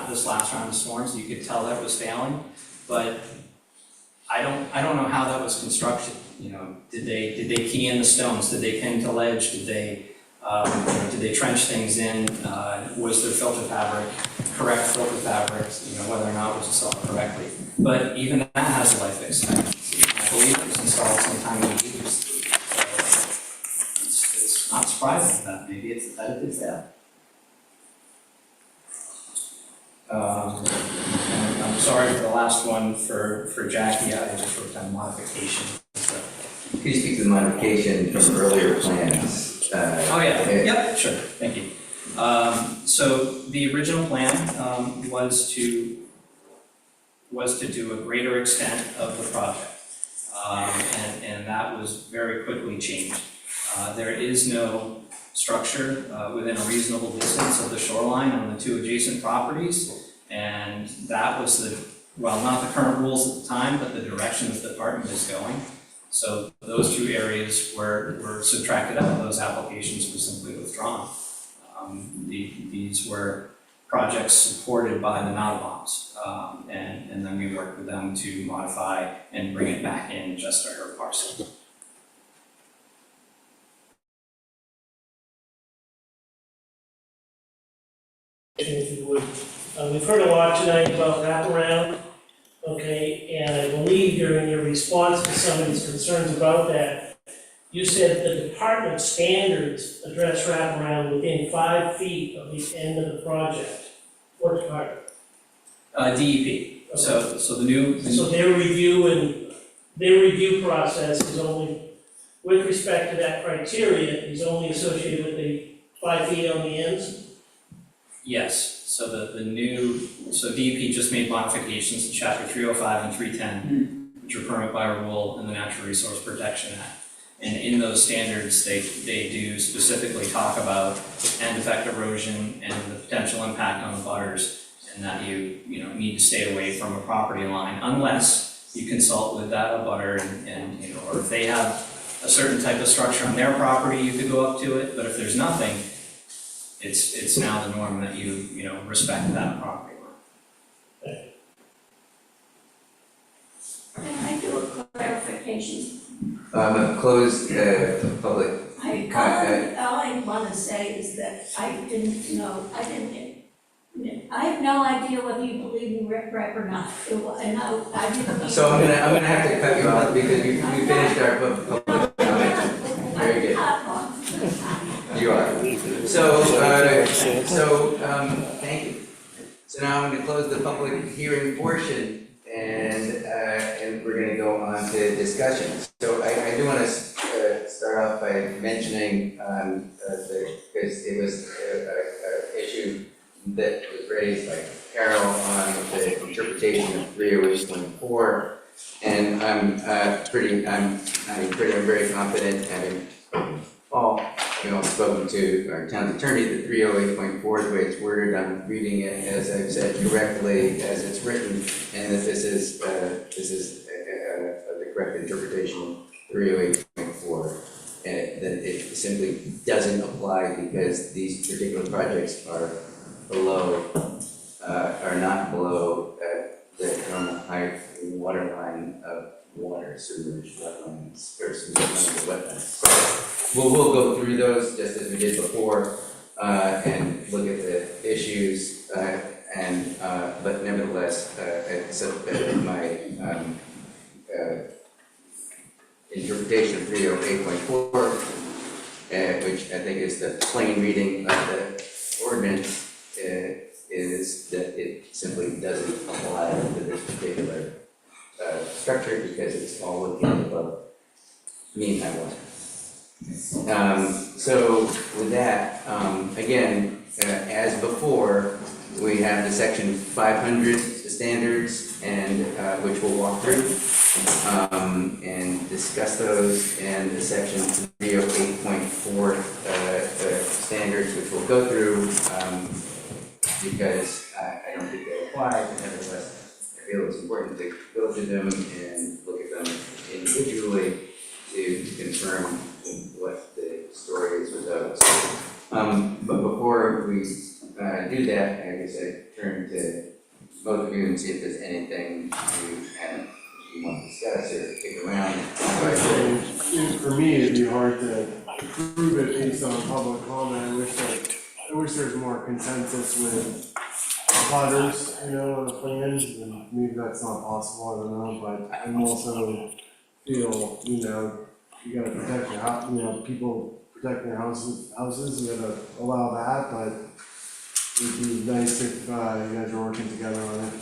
this last round of storms, you could tell that was failing, but I don't know how that was constructed. You know, did they key in the stones? Did they pin to ledge? Did they trench things in? Was their filter fabric correct filter fabric? You know, whether or not it was installed correctly. But even that has a life expectancy. I believe it was installed sometime in the 80s. So it's not surprising that maybe that it did fail. And I'm sorry for the last one for Jackie. I just wrote down modification. So. Could you speak to the modification from earlier plans? Oh yeah, yep, sure, thank you. So the original plan was to do a greater extent of the project, and that was very quickly changed. There is no structure within a reasonable distance of the shoreline on the two adjacent properties, and that was not the current rules at the time, but the direction that the department is going. So those two areas were subtracted out, those applications were simply withdrawn. These were projects supported by the Nottaboms, and then we worked with them to modify and bring it back in just for her parcel. If you would. We've heard a lot tonight about wraparound, okay, and I believe during your response to some of these concerns about that, you said the department standards address wraparound within 5 feet of the end of the project. What department? DEP. So the new. So their review process is only, with respect to that criteria, is only associated with the 5 feet on the ends? Yes, so so DEP just made modifications to chapter 305 and 310, which are permit by rule in the Natural Resource Protection Act. And in those standards, they do specifically talk about end effect erosion and the potential impact on the butters, and that you need to stay away from a property line unless you consult with that abutter and or if they have a certain type of structure on their property, you could go up to it. But if there's nothing, it's now the norm that you respect that property line. Can I do a clarification? Closed public. All I want to say is that I have no idea whether you believe in rip rap or not. I didn't. So I'm gonna have to cut you off because we finished our public comment. Very good. You are. So thank you. So now I'm going to close the public hearing portion, and we're going to go on to discussion. So I do want to start off by mentioning because it was an issue that was raised by Carol on the interpretation of 308.4, and I'm very confident, having Paul, spoken to our town attorney, that 308.4, the way it's worded, I'm reading it as I've said correctly as it's written, and that this is the correct interpretation of 308.4, and that it simply doesn't apply because these particular projects are not below the normal high water line of water, sewage, wetlands, or wetlands. So we'll go through those just as we did before, and look at the issues, but nevertheless, my interpretation of 308.4, which I think is the plain reading of the ordinance, is that it simply doesn't apply to this particular structure because it's all within above mean high water. So with that, again, as before, we have the section 500 standards, and which we'll walk through and discuss those, and the section 308.4 standards, which we'll go through because I don't think they apply, but nevertheless, I feel it's important to go through them and look at them individually to confirm what the story is with those. But before we do do that, I guess I turn to both of you and see if there's anything you want to discuss or kick around. For me, it'd be hard to prove it based on public comment. I wish there was more consensus with butters, on the plans, and maybe that's not possible, I don't know, but I'm also feel, you gotta protect your house, people protect their houses, you gotta allow that, but it'd be nice if, you guys are working together on it.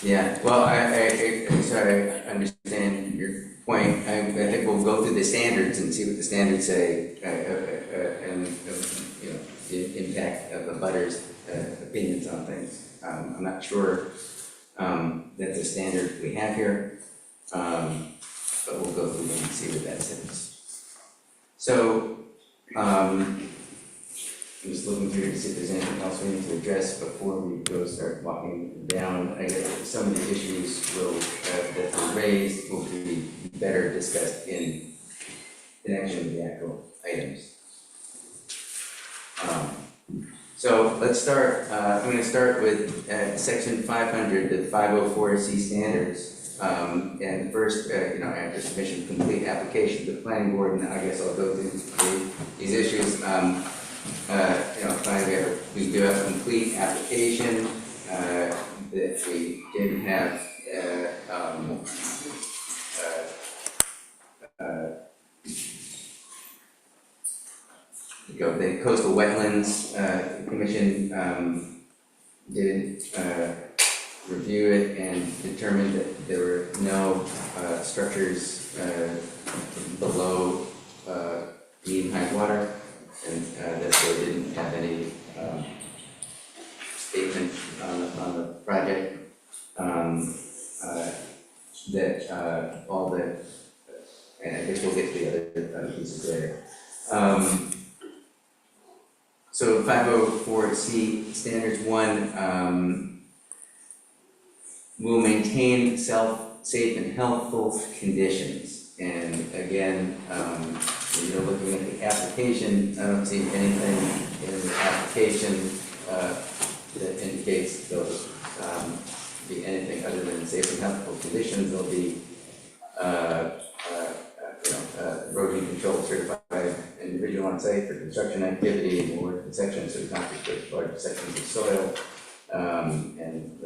Yeah, well, I'm sorry, I understand your point. I think we'll go through the standards and see what the standards say, and, the impact of the butters' opinions on things. I'm not sure that's a standard we have here, but we'll go through them and see what that says. So, I'm just looking through to see if there's anything else we need to address before we go start walking down. I guess some of the issues that were raised will be better discussed in connection with the actual items. So let's start, I'm going to start with section 500, the 504C standards. And first, after submission of complete application to the planning board, and I guess I'll go through these issues. Finally, we do have a complete application that we didn't have the Coastal Wetlands Commission did review it and determined that there were no structures below mean high water, and that they didn't have any statement on the project. That all the, and I guess we'll get to the other pieces later. So 504C standards 1 will maintain safe and healthful conditions. And again, looking at the application, I don't see anything in the application that indicates those be anything other than safe and healthful conditions. There'll be erosion control certified individual on site for construction activity and work in sections of concrete large sections of soil, and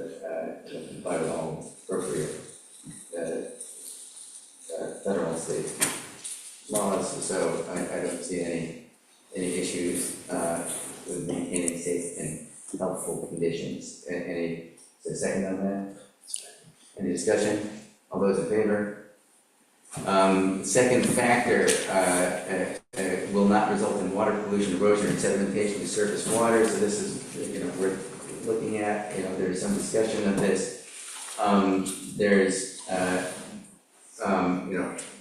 comply with all appropriate federal and state laws. So I don't see any issues with maintaining safe and healthful conditions. Any second on that? Any discussion? All those in favor? Second factor will not result in water pollution, erosion, and sedimentation of surface water. So this is, we're looking at, there's some discussion of this. There's,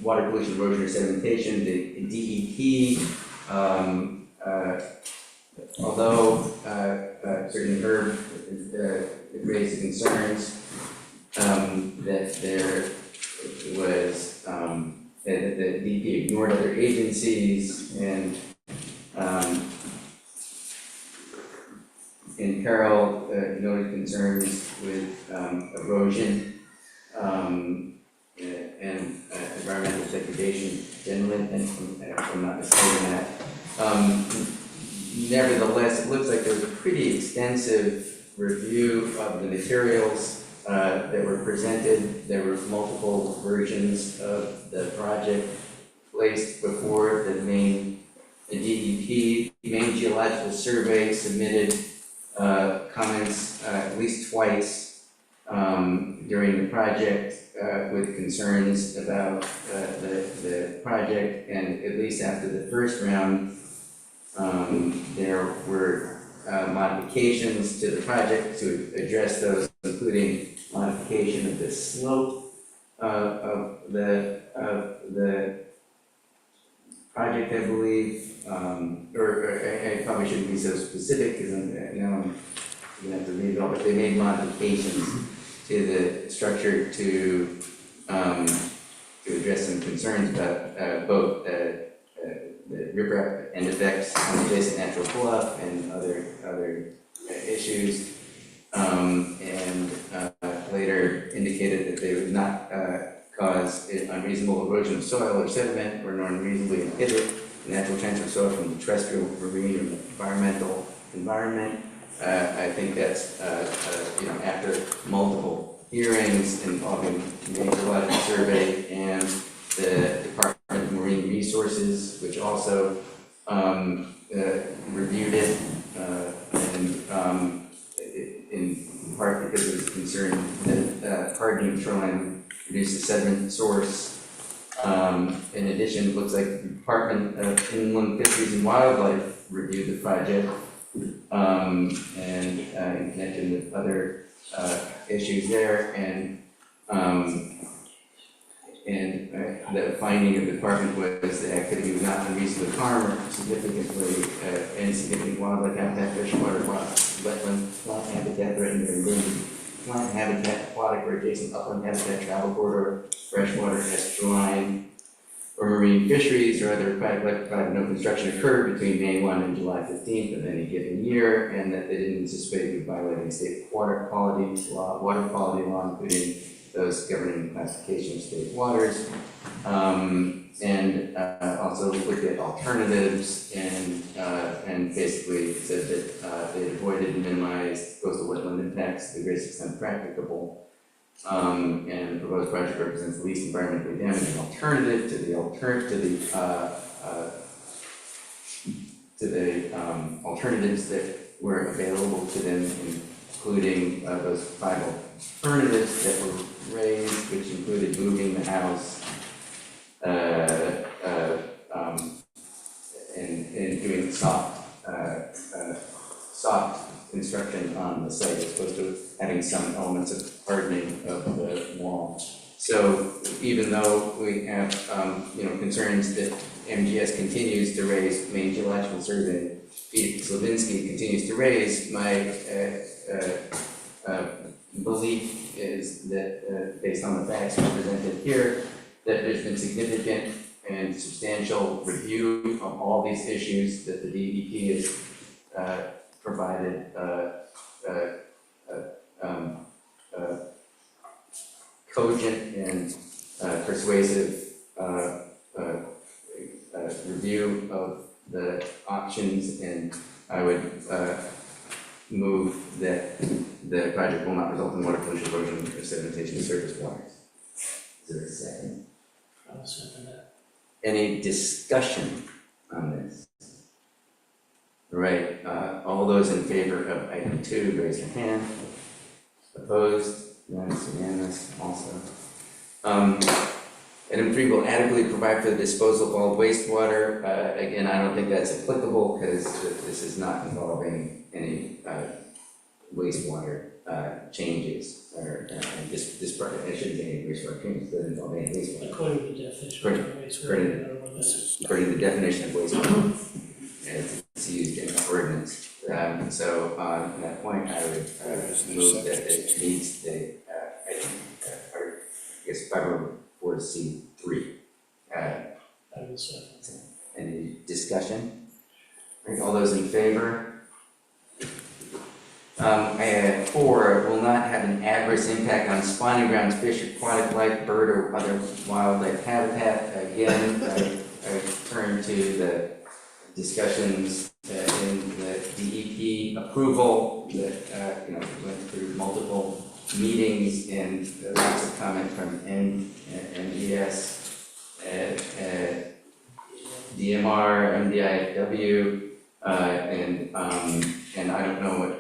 water pollution, erosion, or sedimentation. The DEP, although certainly Herb raised concerns that there was that the DEP ignored other agencies, and Carol noted concerns with erosion and environmental degradation generally, and if I'm not mistaken that. Nevertheless, it looks like there was a pretty extensive review of the materials that were presented. There were multiple versions of the project placed before the DEP. The main geological survey submitted comments at least twice during the project with concerns about the project, and at least after the first round, there were modifications to the project to address those, including modification of the slope of the project, I believe, or I probably shouldn't be so specific because I'm gonna have to read it all, but they made modifications to the structure to address some concerns about both the riprap end effects on adjacent natural bluff and other issues. And later indicated that they would not cause unreasonable erosion of soil or sediment or unreasonably inhibit the natural transfer of soil from the terrestrial, marine, or environmental environment. I think that's, after multiple hearings involving major geological survey and the Department of Marine Resources, which also reviewed it, in part because it was concerned that hardening shoreline reduced the sediment source. In addition, it looks like the Department of Inland Fisheries and Wildlife reviewed the project, and in connection with other issues there, and the finding of the department was the activity was not unreasonably harm or significantly insignificant wildlife habitat, freshwater, wetland, plant habitat, threatened or endangered plant habitat, aquatic or adjacent upland habitat, travel corridor, freshwater, estuarine, or marine fisheries or other aquatic life, no construction occurred between May 1 and July 15th of any given year, and that they didn't anticipate violating state water quality law, including those governing classification of state waters, and also looked at alternatives and basically said that they avoided and minimized coastal wetland impacts to the greatest extent practicable. And the proposed project represents the least environmentally damaging alternative to the alternatives that were available to them, including those 5 alternatives that were raised, which included moving the house, and doing soft construction on the site as opposed to having some elements of hardening of the wall. So even though we have concerns that MGS continues to raise, Maine Geological Survey, Pete Slavinsky continues to raise, my belief is that based on the facts presented here, that there's been significant and substantial review of all these issues, that the DEP has provided cogent and persuasive review of the options, and I would move that the project will not result in water pollution, erosion, or sedimentation of surface waters. Is there a second? I'll second that. Any discussion on this? All right, all those in favor of item 2, raise your hand. Opposed? Unanimous also. Item 3 will adequately provide for the disposal of all wastewater. Again, I don't think that's applicable because this is not involving any wastewater changes, or this project, it shouldn't be any wastewater changes, it doesn't involve any wastewater. According to the definition of wastewater. According to the definition of wastewater, as it's used in the ordinance. So on that point, I would move that it meets the, I guess 504C3. I will second. Any discussion? All right, all those in favor? 4 will not have an adverse impact on spawning grounds, fish, aquatic life, bird, or other wildlife habitat. Again, I turn to the discussions in the DEP approval that went through multiple meetings and lots of comment from NGS, DMR, MDIFW, and I don't know whether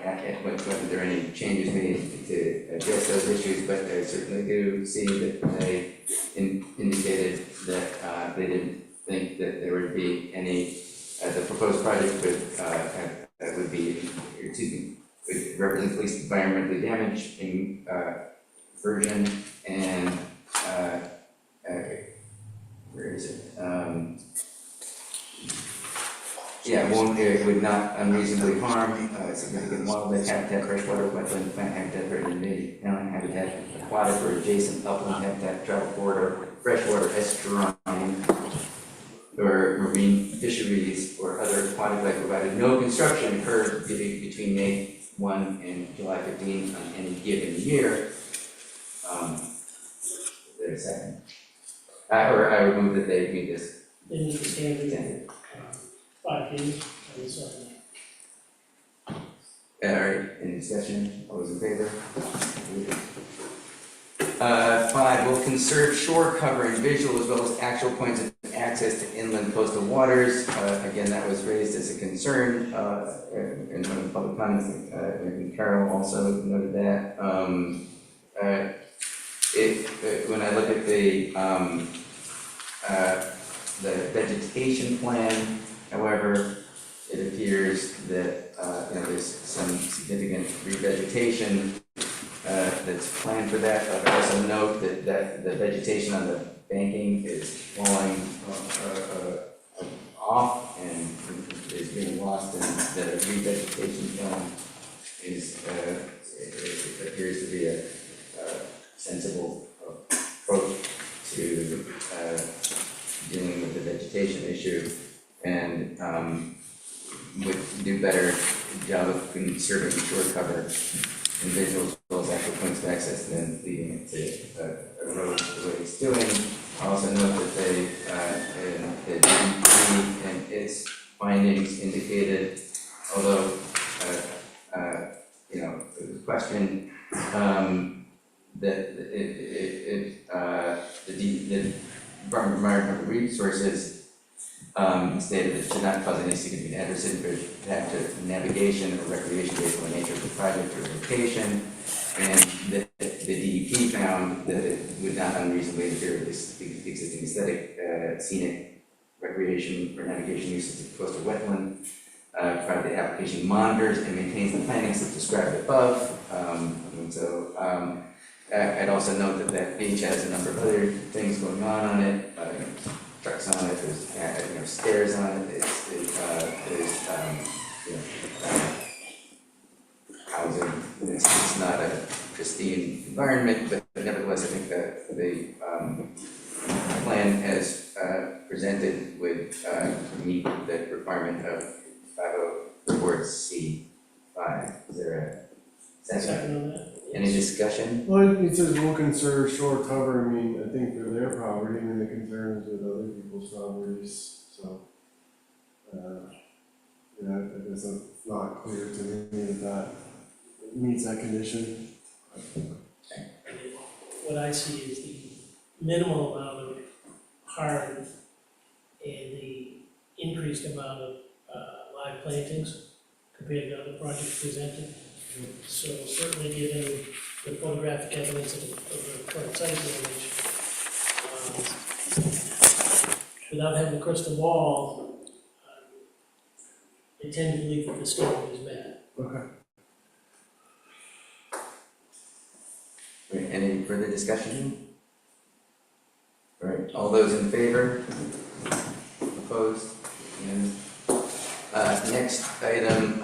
there are any changes made to address those issues, but I certainly do see that they indicated that they didn't think that there would be any, the proposed project would represent least environmentally damaging version, and where is it? It would not unreasonably harm significant wildlife habitat, freshwater, wetland, plant habitat, bird and native animal habitat, aquatic or adjacent upland habitat, travel corridor, freshwater estuarine, or marine fisheries or other aquatic life, provided no construction occurred between May 1 and July 15 on any given year. Is there a second? Or I would move that they meet this They need the standard, standard. 5 days, and so on. All right, any discussion? All those in favor? 5, will conserve shore cover and visual as well as actual points of access to inland coastal waters. Again, that was raised as a concern in one of the public comments. And Carol also noted that. When I look at the vegetation plan, however, it appears that there's some significant revegetation that's planned for that. I would also note that the vegetation on the banking is falling off and is being lost, and that a revegetation plan is it appears to be a sensible approach to dealing with the vegetation issue, and would do better job of conserving shore cover and visuals as well as actual points of access than leaving it to a road the way it's doing. I also note that they, the DEP and its findings indicated, although, it was questioned, that the Department of Environmental Resources stated that it should not cause any significant adverse impact to navigation or recreation based on the nature of the project or location, and that the DEP found that it would not unreasonably interfere with the existing aesthetic, scenic, recreation or navigation uses of coastal wetland, provided the application monitors and maintains the plantings as described above. I'd also note that that beach has a number of other things going on it, trucks on it, there's stairs on it, there's housing. It's not a pristine environment, but nevertheless, I think that the plan as presented would meet the requirement of 504C5. Is there a second? Second on that? Any discussion? Well, it says will conserve shore cover, I mean, I think for their property, I mean, the concerns with other people's properties, so. I guess it's not clear to me that meets that condition. What I see is the minimal amount of harm and the increased amount of live plantings compared to other projects presented. So certainly given the photographic evidence of the current site damage, without having a crystal ball, I tend to believe that the standard is met. Okay. Any further discussion? All right, all those in favor? Opposed? Unanimous? Next item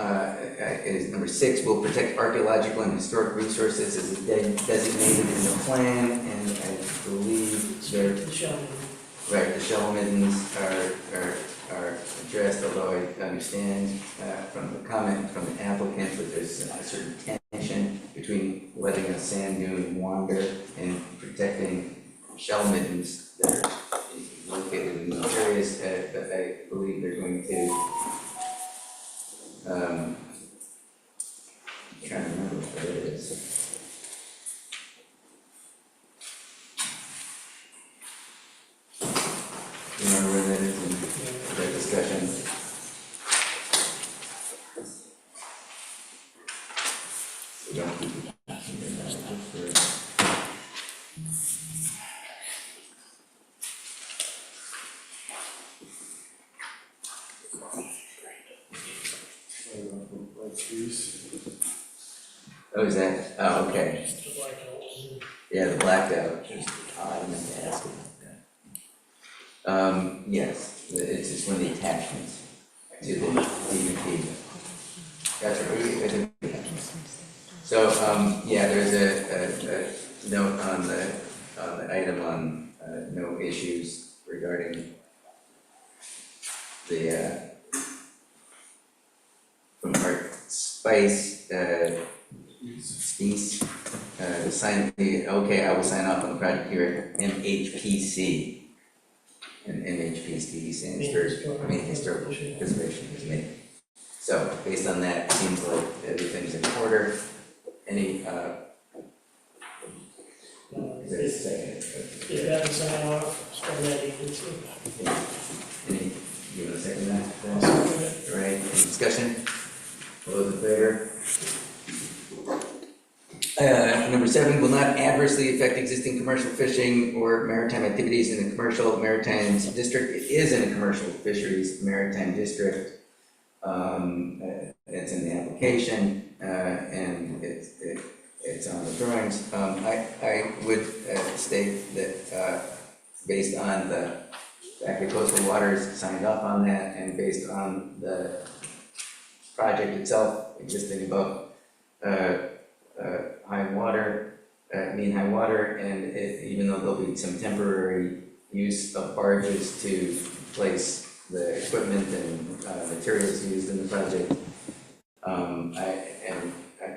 is number 6, will protect archaeological and historic resources as designated in the plan, and I believe they're, The shell. right, the shell middens are addressed, although I understand from the comment from the applicant that there's a certain tension between letting a sand dune wander and protecting shell middens that are located in those areas, but I believe they're going to I'm trying to remember what it is. You remember where that is in that discussion? We don't keep it. Oh, is that, oh, okay. The black hole. Yeah, the blacked out, I meant to ask about that. Yes, it's just one of the attachments to the DEP. Gotcha. So, yeah, there's a note on the item on no issues regarding the from Art Spice, I will sign off on the project here at MHPC. And MHPC stands for Maine Historical Preservation Committee. So based on that, it seems like everything's in order. Any, is there a second? If that is sign off, from that agency. Any, you want to second that? I'll second it. All right, any discussion? All those in favor? Number 7, will not adversely affect existing commercial fishing or maritime activities in the commercial maritime district. It is in a commercial fisheries maritime district. It's in the application, and it's on the drawings. I would state that, based on the fact that Coastal Waters signed off on that, and based on the project itself existing above high water, mean high water, and even though there'll be some temporary use of barges to place the equipment and materials used in the project,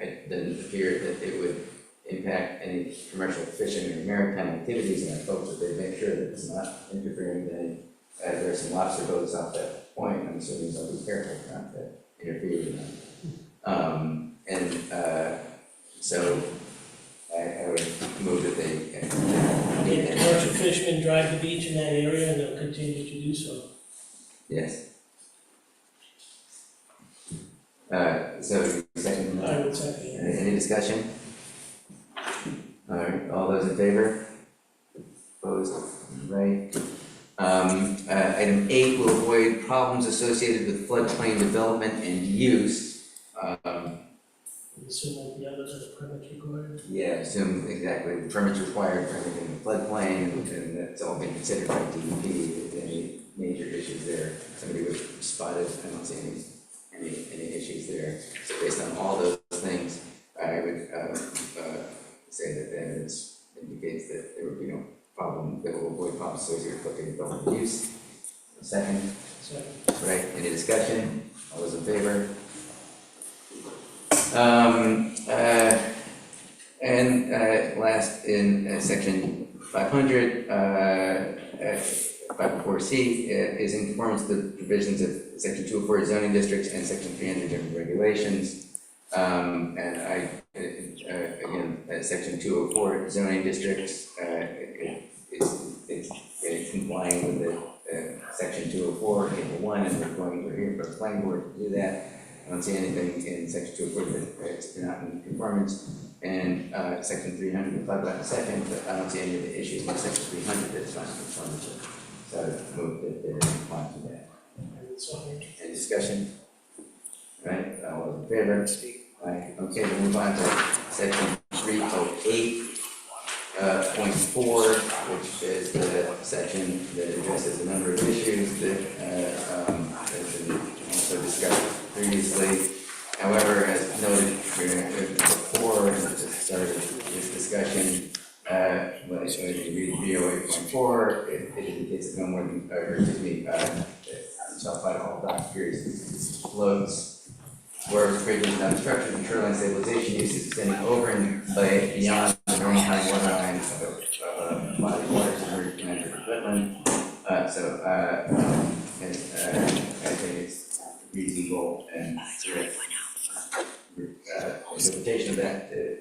it doesn't appear that it would impact any commercial fishing or maritime activities, and I hope that they make sure that it's not interfering with any, there are some lobster boats off that point, I'm assuming they'll be careful not to interfere with them. So I would move that they. And commercial fishermen drive the beach in that area, and they'll continue to do so. Yes. So second. I would second it. Any discussion? All right, all those in favor? Opposed? Right. Item 8 will avoid problems associated with floodplain development and use. Assume like the others are the permits required. Yeah, assume exactly, the permits required for everything in the floodplain, and that's all been considered by DEP. If any major issues there, somebody would spot it, I don't see any issues there. So based on all those things, I would say that the evidence indicates that there would be no problem, that will avoid problems associated with floodplain development and use. Second, Second. right, any discussion? All those in favor? Last in section 500, 504C is in conformance with the provisions of section 204 zoning districts and section 300 different regulations. Again, section 204 zoning districts, it's complying with the section 204, table 1, and we're here for the planning board to do that. I don't see anything in section 204 that's not in conformance, and section 300, we'll talk about in a second, but I don't see any of the issues in section 300 that's not in conformance with. So I move that they're in compliance with that. Any discussion? Right, all those in favor? Right, okay, we'll move on to section 308. Point 4, which is the section that addresses a number of issues that has been also discussed previously. However, as noted before, and at the start of this discussion, when you read 308.4, it indicates that no more than, shall apply to all dock periods floats. Whereas provisions on structures and shoreline stabilization uses extending over and beyond the normal high water line of body waters and connected wetland. I think it's reasonable and interpretation of that to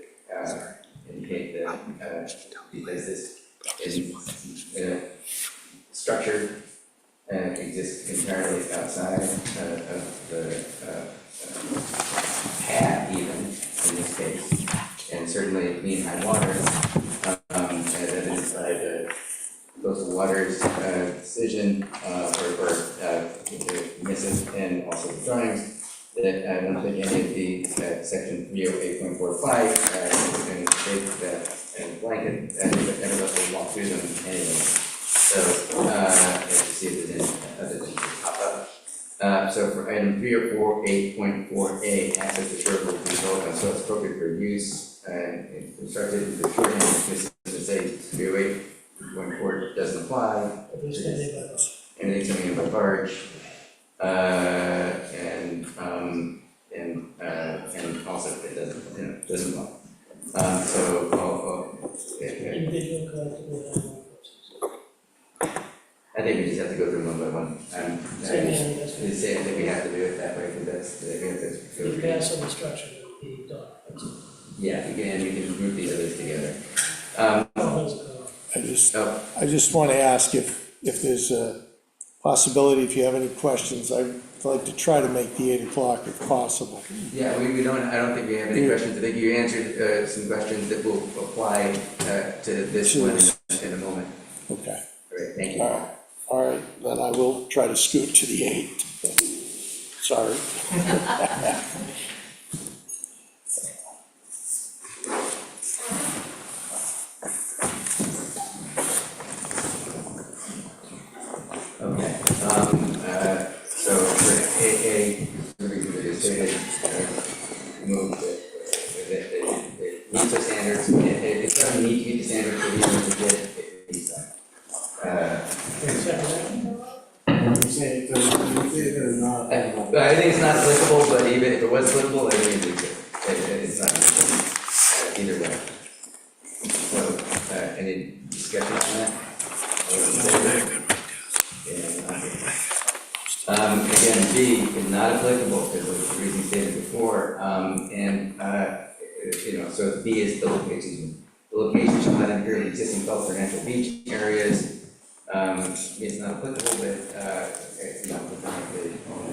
indicate that because this is structure exists entirely outside of the pad even, in this case, and certainly mean high water, as evidenced by the coastal waters decision, or missive, and also the drawings, that I don't think any of the section 308.45 can state that and blanket, and we'll walk through them anyway. So, let's see if there's any other things that pop up. So for item 308.4A, access to shore will be developed on soils appropriate for use and constructed in the shorthand, this is say 308.4 doesn't apply. Anything coming in by barge, and also it doesn't apply. So like to do that in one process. I think we just have to go through one by one. Same thing, that's It's saying that we have to do it that way, because that's. the pass on the structure of the dock, that's all. Yeah, we can group the others together. All those are Oh, I just want to ask if there's a possibility, if you have any questions, I'd like to try to make the 8 o'clock if possible. yeah, I don't think we have any questions. I think you answered some questions that will apply to this one in a moment. Okay, Great, thank you. all right, then I will try to scoot to the 8. Sorry. Okay, so for AA, the reason that is stated, move that meets the standards, it doesn't need to meet the standards, but even if it did, it meets them. Second, You say it doesn't meet it or not? But I think it's not applicable, but even if it was applicable, I think it meets it. It's not, either way. So, any discussion on that? Again, B is not applicable, because of the reason stated before, so B is the location shall not interfere with existing Gulf or natural beach areas. It's not applicable, but, the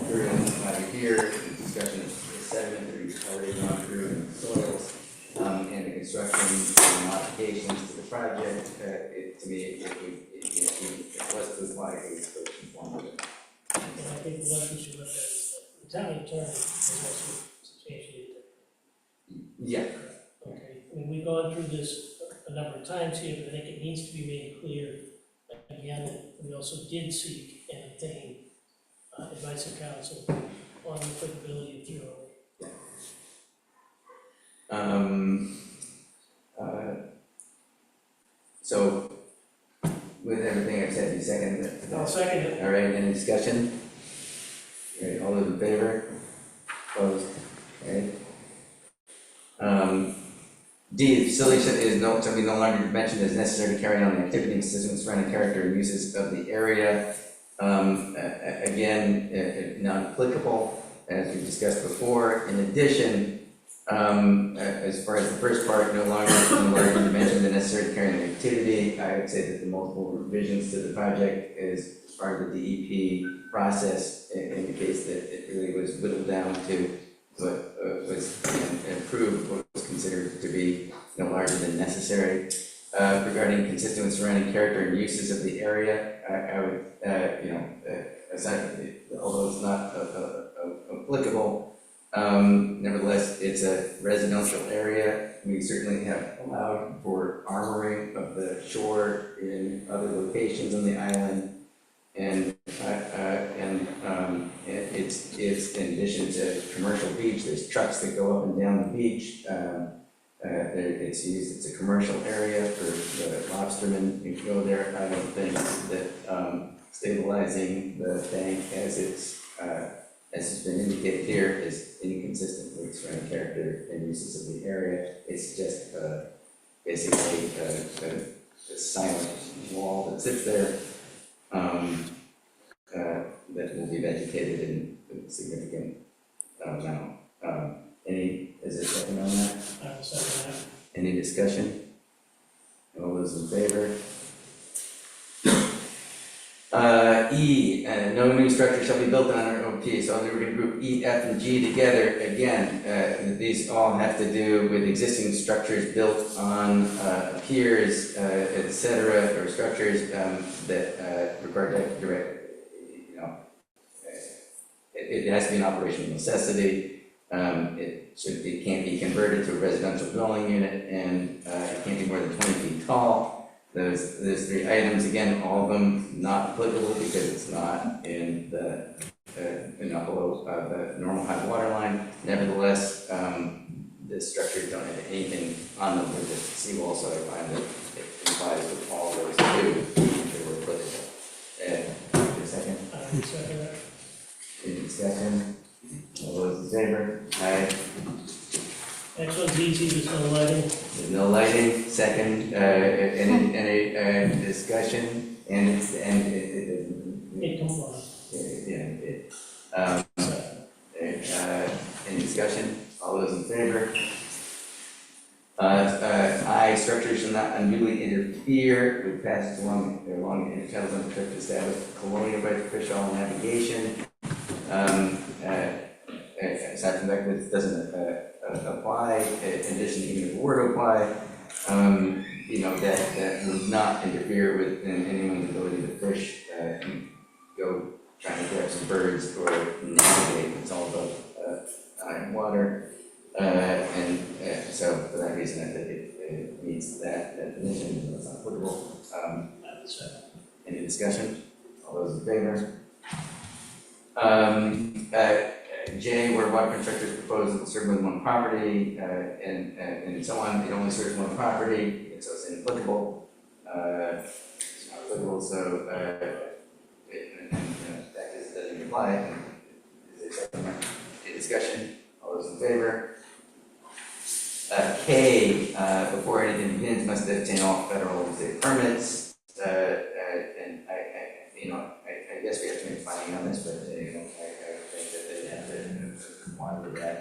materials not here, the discussion of sediment that we've already gone through in the soils, and the construction and modifications to the project, to me, it was to apply, it was to conform with it. and I think the one we should look at is the town attorney has also substantiated that. Yeah. Okay, I mean, we've gone through this a number of times here, but I think it needs to be made clear, again, that we also did seek and obtain advice of counsel on the applicability of zero. So, with everything I've said, you second it? I'll second it. All right, any discussion? All right, all those in favor? Opposed? Okay. D, the facility shall be no longer mentioned as necessary to carry on the activity consistent with surrounding character and uses of the area. Again, non-applicable, as we discussed before. In addition, as far as the first part, no longer mention the necessary to carry on the activity, I would say that the multiple revisions to the project is part of the DEP process indicates that it really was whittled down to what was improved, what was considered to be no larger than necessary. Regarding consistent with surrounding character and uses of the area, I would, aside, although it's not applicable, nevertheless, it's a residential area. We certainly have allowed for armoring of the shore in other locations on the island. And it's in addition to commercial beach, there's trucks that go up and down the beach. It's a commercial area for the lobstermen who go there. I don't think that stabilizing the bank as it's been indicated here is inconsistent with surrounding character and uses of the area. It's just basically a silent wall that sits there. That will be vegetated in a significant amount. Is there a second on that? I will second that. Any discussion? All those in favor? E, no new structure shall be built on our OP, so we're gonna group E, F, and G together. Again, these all have to do with existing structures built on piers, et cetera, or structures that require direct, it has to be an operational necessity. It can't be converted to a residential dwelling unit, and it can't be more than 20 feet tall. Those 3 items, again, all of them not applicable because it's not in the not below the normal high water line. Nevertheless, the structures don't have anything on them with the seawall, so I find that it complies with all those 2 if they were applicable. A second? I will second that. Any discussion? All those in favor? Aye. Next one's easy, there's no lighting. There's no lighting, second, any discussion, and it's, and It comes on. any discussion, all those in favor? I, structures shall not unduly interfere with passage along any channels on the trip to establish colonial beneficial navigation. Aside from that, this doesn't, apply, in addition, even if it were to apply, that would not interfere with anyone's ability to fish, go trying to grab some birds or navigate, it's all about, water. So for that reason, I think it meets that definition, it's not applicable. Any discussion? All those in favor? J, where water constructors propose that serve more than one property, and so on, it only serves one property, so it's inapplicable. It's not applicable, so, that just doesn't apply. Is there any discussion? All those in favor? K, before anything begins, must obtain all federal and state permits, and I guess we have to make a finding on this, but, I think that they have to comply with that,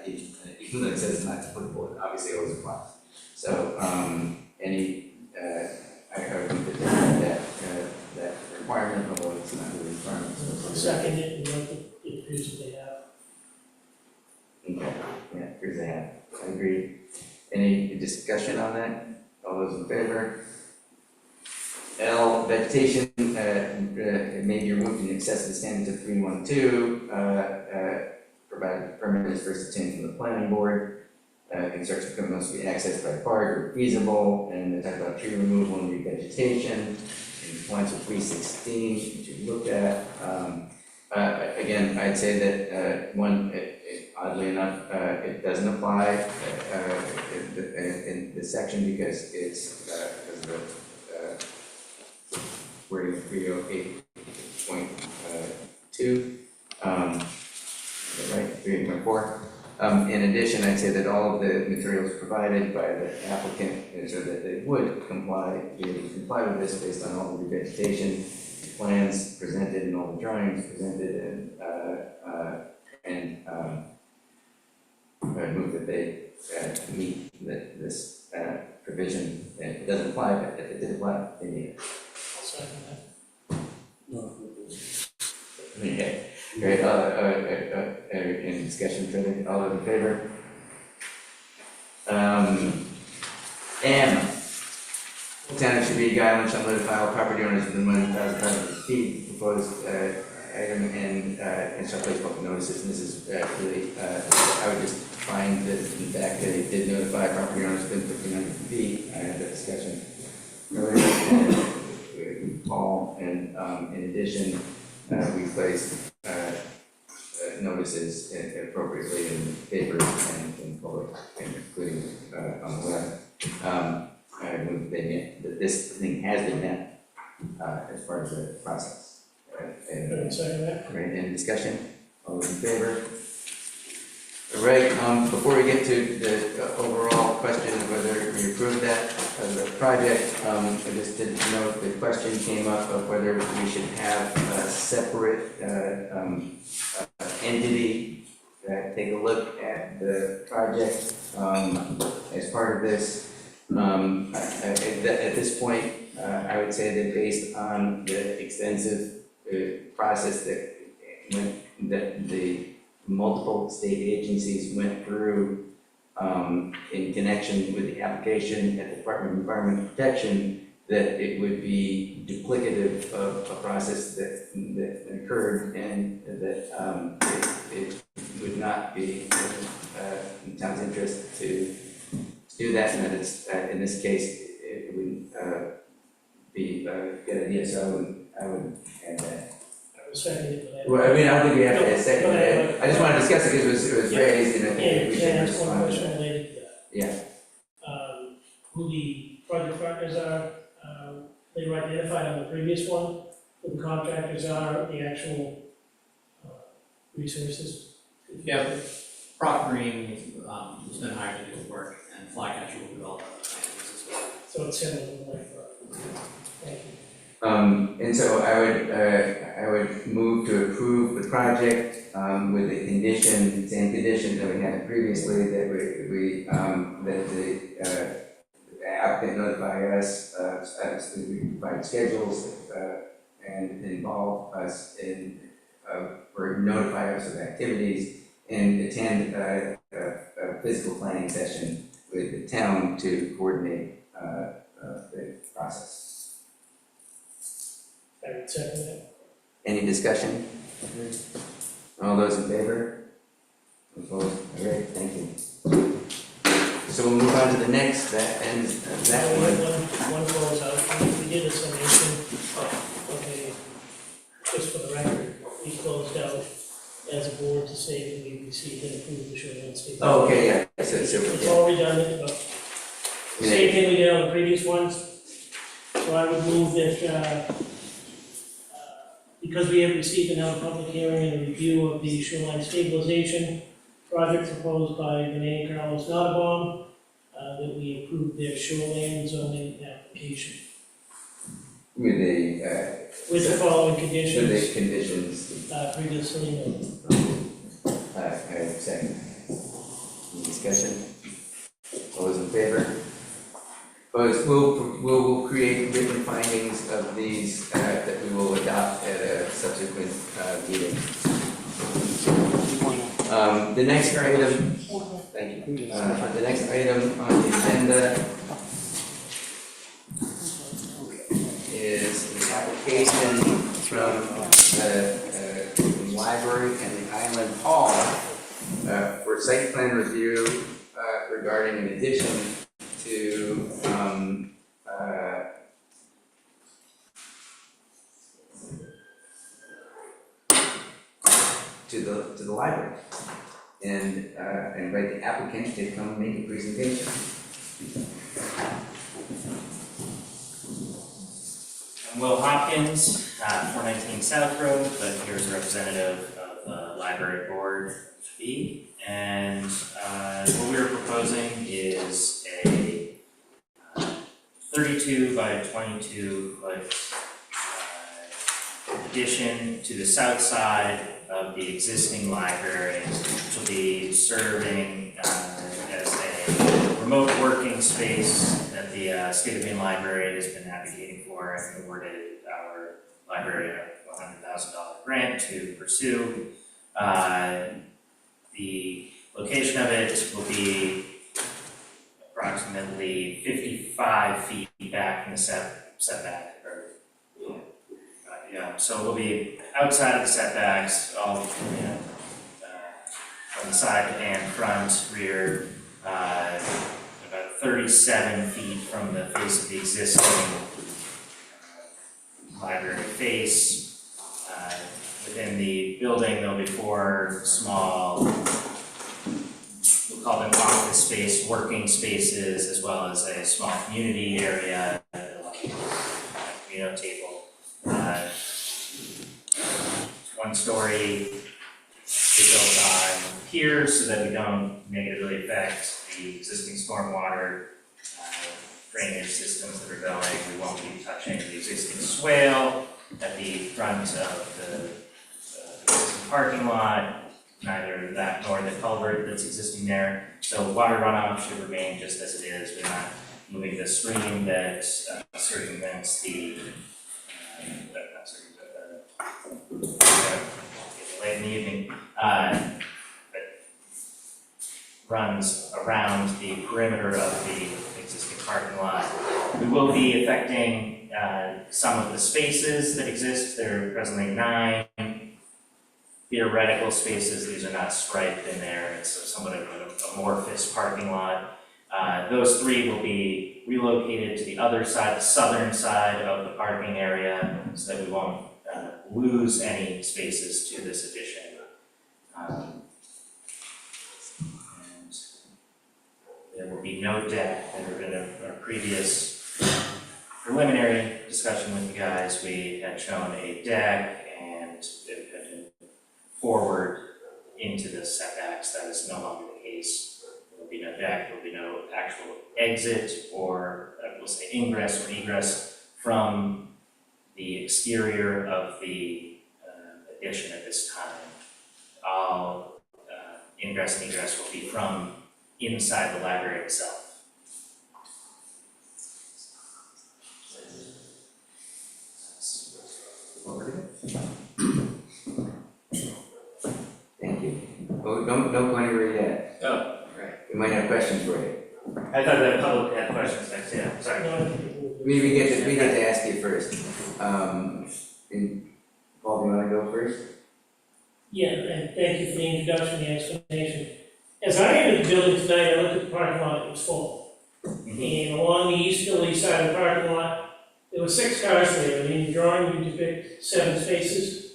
even though it says it's not applicable, it obviously always applies. So, I would that, that requirement, although it's not really a requirement. So Second it, and let it appears that they have. Okay, yeah, here's they have, I agree. Any discussion on that? All those in favor? L, vegetation, may be removed in excess of the standards of 312, provided the permit is first obtained from the planning board. Construction equipment must be accessed by park or feasible, and they talk about tree removal and revegetation, in compliance with 316, which you looked at. Again, I'd say that, oddly enough, it doesn't apply in this section because it's, because of the wording of 308.2, right, 3.4. In addition, I'd say that all of the materials provided by the applicant, so that they would be able to comply with this based on all the revegetation plans presented and all the drawings presented, and I move that they meet this provision, and it doesn't apply, but if it did apply, they need it. I'll second that. Okay, great, any discussion further, all those in favor? M, town should be a guideline shall notify all property owners within 1,500 feet, proposed item, and shall place public notices, and this is really, I would just find that in fact they did notify property owners within 1,500 feet. I had that discussion earlier with Paul, and in addition, we placed notices appropriately in papers and in public, including on the web. I move that this thing has been met as part of the process. And, Second that. right, any discussion? All those in favor? All right, before we get to the overall question of whether we approve that as a project, I just did note the question came up of whether we should have a separate entity take a look at the project as part of this. At this point, I would say that based on the extensive process that the multiple state agencies went through in connection with the application at the Department of Environmental Protection, that it would be duplicative of a process that occurred, and that it would not be in the town's interest to do that, and that it's, in this case, it wouldn't be a good idea, so I would add that. I was seconding it. Well, I mean, I don't think we have to No, second go ahead. it. I just want to discuss it because it was raised, and I think we should Can I ask one respond to question that. related to that? Yeah, Who the project partners are, they were identified on the previous one, who the contractors are, the actual resources? Yeah. Prop Green has been hired to do the work, and Flycatcher will develop the plans as well. So So it's similar to Lake Road. Thank you. And so I would move to approve the project, with the condition, same condition that we had previously, that that the applicant notify us, as we provide schedules, and involve us in, or notify us of activities, and attend a physical planning session with the town to coordinate, the process. I would second that. Any discussion? All those in favor? Opposed? All right, thank you. So we'll move on to the next, that ends, that We one. had one closeout, we did a summation, okay, just for the record, we closed out as a board to say that we received and approved the shoreline state. Oh, okay, yeah, so, It's yeah. all redundant, but the same thing we did on the previous ones. So I would move that, because we have received another public hearing and review of the shoreline stabilization project proposed by Renee and Carlos Nottebohm, that we approve their shoreline zoning application With the, with the following with conditions, the conditions, previously noted. I second. Any discussion? All those in favor? Opposed? We'll create written findings of these, that we will adopt at a subsequent, meeting. The next item, thank you. The next item on the agenda is the application from the library and the Island Hall for site plan review regarding an addition to to the library, and invite the applicant to come make a presentation. I'm Will Hopkins, 419 South Road, but here's a representative of the library board, fee. And what we're proposing is a 32 by 22 foot addition to the south side of the existing library, which will be serving as a remote working space that the State of Maine Library has been advocating for and awarded our library a $100,000 grant to pursue. The location of it will be approximately 55 feet back from the setback. So we'll be outside of the setbacks, all, on the side and front, rear, about 37 feet from the face of the existing library face. Within the building, there'll be 4 small, we'll call them office space, working spaces, as well as a small community area, table. 1 story is built on piers so that we don't negatively affect the existing stormwater drainage systems that are going. We won't be touching the existing swale at the front of the existing parking lot, neither that nor the culvert that's existing there. So water runoff should remain just as it is. We're not moving the stream that circumvents the late in the evening, that runs around the perimeter of the existing parking lot. We will be affecting some of the spaces that exist. There are presently 9 theoretical spaces. These are not striped in there. It's somewhat of an amorphous parking lot. Those 3 will be relocated to the other side, the southern side of the parking area, so that we won't lose any spaces to this addition. And there will be no deck. There had been a previous preliminary discussion with you guys. We had shown a deck and it had been forward into the setbacks. That is no longer the case. There will there'll be no deck, there'll be no actual exit or, we'll say ingress or egress from the exterior of the addition at this time. All ingress and egress will be from inside the library itself. Thank you. Oh, don't go anywhere yet. Oh, right. We might have questions for you. I thought the public had questions next, yeah, sorry. We get to ask you first. And Paul, do you wanna go first? Yeah, and thank you for the introduction, the explanation. As I entered the building tonight, I looked at the parking lot, it was full. And along the easterly side of the parking lot, there were 6 cars there, and in the drawing, you depict 7 spaces.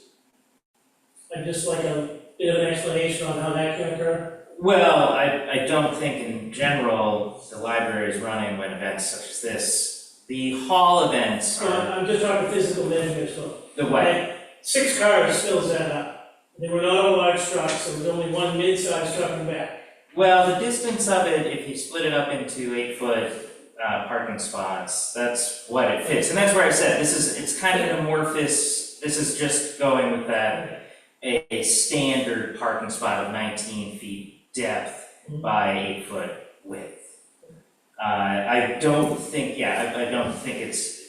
I'd just like a bit of an explanation on how that can occur. Well, I don't think in general the library is running when events such as this. The hall events So are I'm just talking physical measurements, so. the way. 6 cars fills that up. They were not all large trucks, there was only one mid-sized truck in the back. Well, the distance of it, if you split it up into 8-foot parking spots, that's what it fits. And that's where I said, it's kind of an amorphous, this is just going with that, a standard parking spot of 19 feet depth by 8-foot width. I don't think it's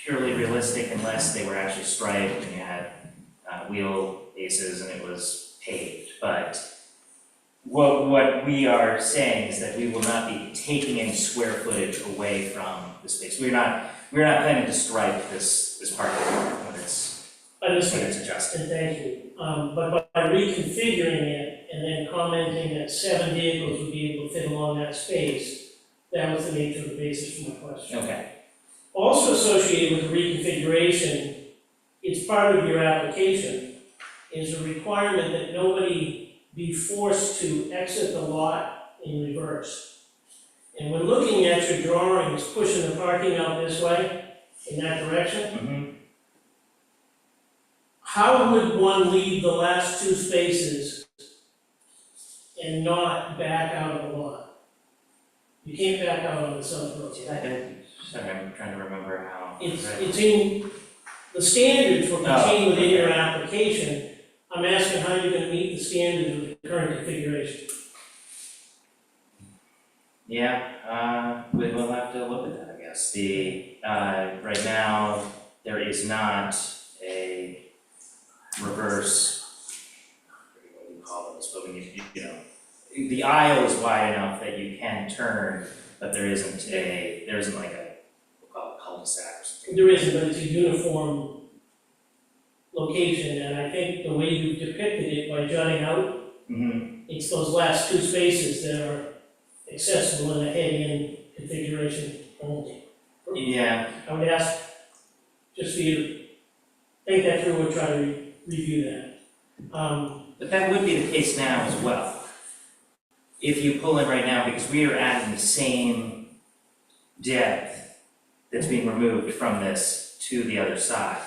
purely realistic unless they were actually striped and you had wheel bases and it was paved. But what we are saying is that we will not be taking any square footage away from the space. We're not planning to stripe this parking lot when it's adjusted. And thank you. But by reconfiguring it and then commenting that 7 vehicles would be able to fit along that space, that was the nature of the basis for my question. Okay. Also associated with the reconfiguration, it's part of your application, is a requirement that nobody be forced to exit the lot in reverse. And when looking at your drawings, pushing the parking out this way, in that direction, Mm-hmm. how would one leave the last 2 spaces and not back out of the lot? You can't back out on the south road. Sorry, I'm trying to remember how. It's in, the standards were contained within your application. I'm asking how you're gonna meet the standards of the current configuration. Yeah, we will have to look at that, I guess. Right now, there is not a reverse, what do you call this, but when you know, the aisle is wide enough that you can turn, but there isn't like a, we'll call it cul-de-sac or something. There isn't, but it's a uniform location, and I think the way you depicted it by jutting out, Mm-hmm. it's those last 2 spaces that are accessible in a head-in configuration only. Yeah, I would ask just for you to think that through or try to review that. but that would be the case now as well. If you pull in right now, because we are adding the same depth that's being removed from this to the other side.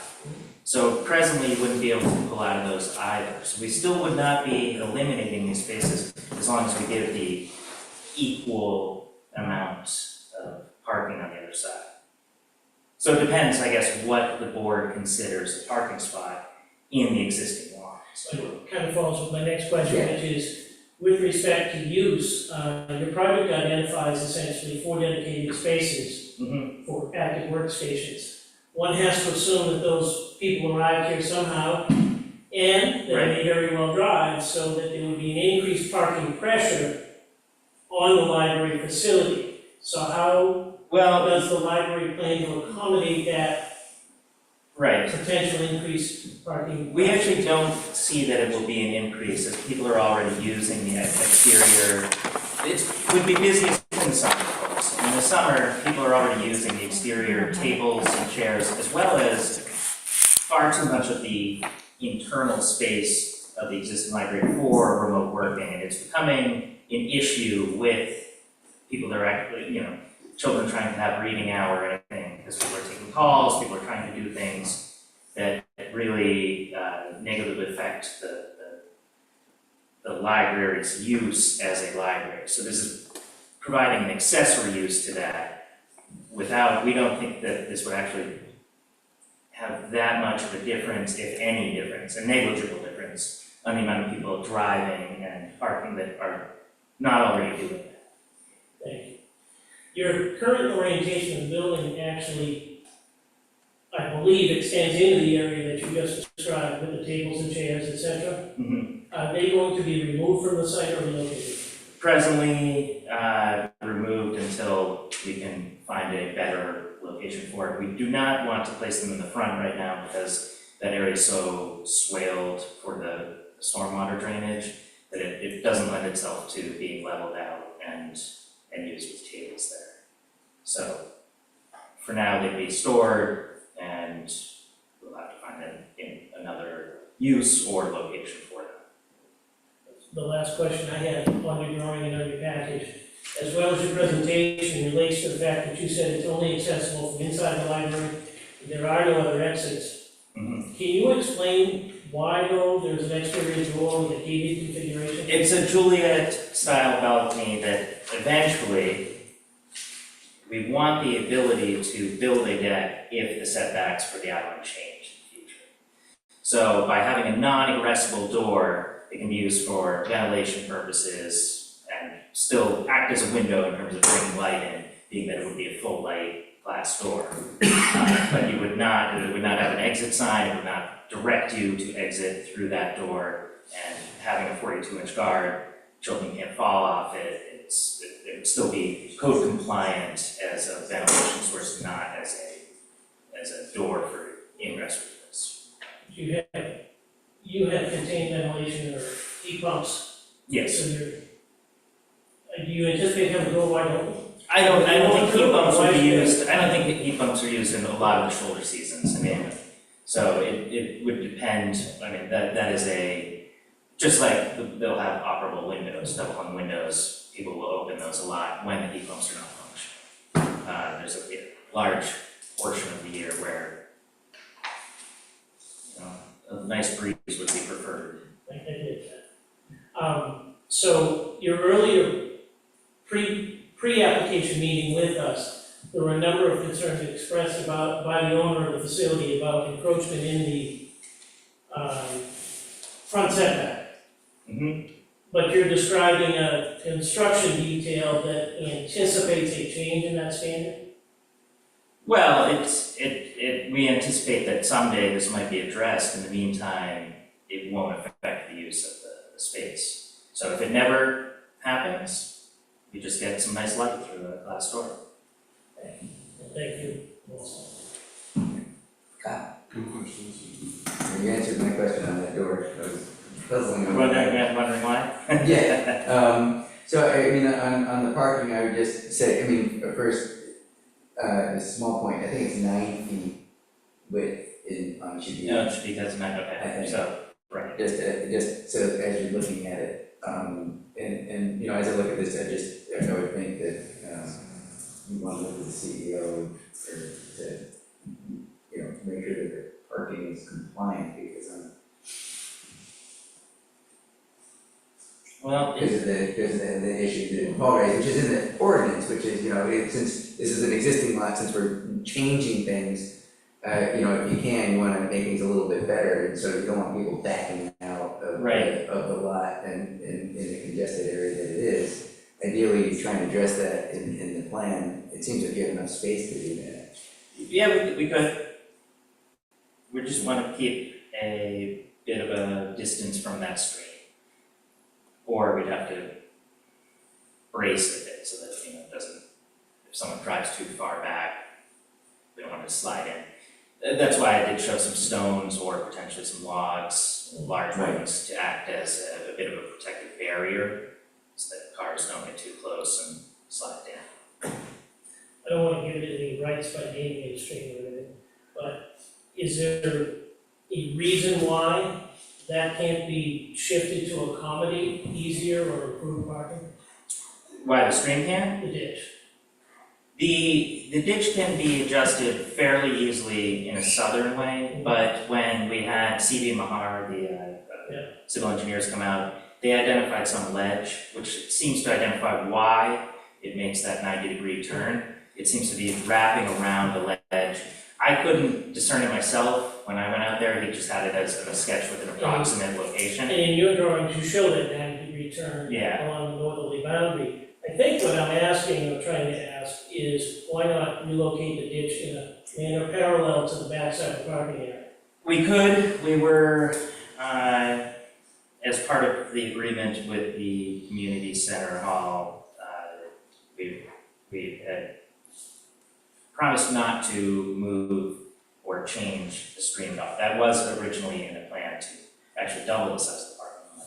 So presently, you wouldn't be able to pull out of those either. So we still would not be eliminating these spaces as long as we give the equal amount of parking on the other side. So it depends, I guess, what the board considers a parking spot in the existing lot. So it kind of falls with my next question, Yeah. which is, with respect to use, your project identifies essentially 4 dedicated spaces Mm-hmm. for active workstations. One has to assume that those people arrived here somehow, and they Right. may very well drive, so that there would be an increased parking pressure on the library facility. So how Well, does the library plan to accommodate that right. potential increased parking? We actually don't see that it will be an increase as people are already using the exterior. It would be busiest in the summer, of course. In the summer, people are already using the exterior tables and chairs as well as far too much of the internal space of the existing library for remote working. And it's becoming an issue with people that are actually, children trying to have reading hour or anything, because people are taking calls, people are trying to do things that really negatively affect the the library's use as a library. So this is providing an accessory use to that without, we don't think that this would actually have that much of a difference, if any difference, a negligible difference on the amount of people driving and parking that are not already doing that. Thank you. Your current orientation of the building actually, I believe, extends into the area that you just described with the tables and chairs, et cetera. Are they going to be removed from the site or relocated? Presently, removed until we can find a better location for it. We do not want to place them in the front right now because that area is so swaled for the stormwater drainage that it doesn't lend itself to being leveled out and used with tables there. So for now, they'd be stored and we'll have to find in another use or location for them. The last question I had on your drawing and on your package, as well as your presentation, relates to the fact that you said it's only accessible from inside the library. There are no other exits. Mhm. Can you explain why though there's an exterior door with a gated configuration? It's a Juliet-style balcony that eventually we want the ability to build a deck if the setbacks for the island change in the future. So by having a non-egressible door, it can be used for ventilation purposes and still act as a window in terms of bringing light in, being that it would be a full light glass door. But it would not have an exit sign, it would not direct you to exit through that door, and having a 42-inch guard, children can't fall off it, it would still be code compliant as a ventilation source, not as a door for ingress egress. You have contained ventilation or heat pumps. Yes, So you're, do you anticipate having a door wide open? I don't think heat pumps would be used, I don't think that heat pumps are used in a lot of the shoulder seasons, I mean, so it would depend, I mean, that is just like they'll have operable windows, double hung windows, people will open those a lot when the heat pumps are not functioning. There's a large portion of the year where, you know, a nice breeze would be preferred. I did that. So your earlier pre-application meeting with us, there were a number of concerns expressed by the owner of the facility about encroachment in the front setback. Mm-hmm. But you're describing a construction detail that anticipates a change in that standard? Well, we anticipate that someday this might be addressed. In the meantime, it won't affect the use of the space. So if it never happens, you just get some nice light through a glass door. Thank you. Kyle, Good questions. you answered my question on that door, I was puzzling over that. Wondering why? Yeah, so I mean, on the parking, I would just say, I mean, first, a small point, I think it's 9 feet width on should be. No, it's because not I okay, think- so, right. Just so as you're looking at it, and, you know, as I look at this, I would think that, you want to look at the CEO or to, you know, make sure that the parking is compliant because Well, because of the issue that Paul raised, which is in the ordinance, which is, you know, since this is an existing lot, since we're changing things, you know, if you can, you wanna make things a little bit better, and so you don't want people backing out of Right. of the lot and in the congested area that it is. Ideally, you try and address that in the plan, it seems like you have enough space to do that. yeah, we could. We just want to keep a bit of a distance from that stream. Or we'd have to brace a bit so that, you know, it doesn't, if someone drives too far back, we don't want it to slide in. That's why I did show some stones or potentially some logs, large ones, to act as a bit of a protective barrier so that cars don't get too close and slide down. I don't want to give it any rights by naming it stream or anything, but is there a reason why that can't be shifted to accommodate easier or improve parking? Why the stream can? The ditch. The ditch can be adjusted fairly easily in a southern way, but when we had C.B. Mahar, the civil engineers come out, they identified some ledge, which seems to identify why it makes that 90-degree turn. It seems to be wrapping around the ledge. I couldn't discern it myself when I went out there, he just had it as a sketch with an approximate location. And in your drawings, you show that 90-degree turn Yeah. along the northerly boundary. I think what I'm asking, or trying to ask, is why not relocate the ditch in a manner parallel to the backside of the parking area? We were, as part of the agreement with the community center hall, we had promised not to move or change the stream dock. That was originally in a plan to actually double the size of the parking lot.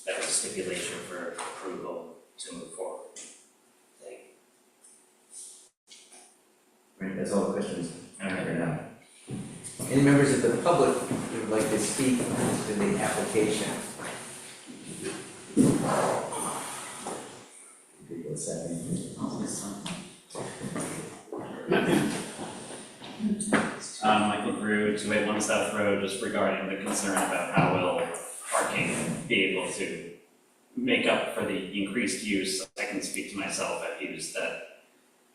That was a stipulation for approval to move forward. Right, that's all the questions All right. right now. Any members of the public who would like to speak to the application? People a second. Michael Grew, 281 South Road, just regarding the concern about how will parking be able to make up for the increased use. I can speak to myself, I've used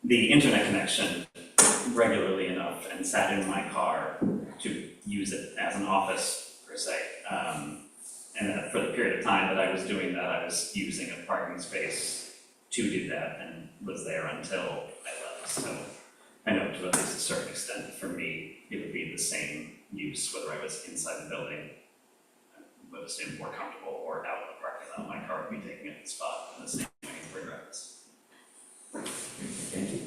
the internet connection regularly enough and sat in my car to use it as an office per se. And for the period of time that I was doing that, I was using a parking space to do that and was there until I left. So I know to at least a certain extent, for me, it would be the same use, whether I was inside the building, I would assume more comfortable, or out of the parking lot, my car would be taking up the spot in the same way regardless. Thank you.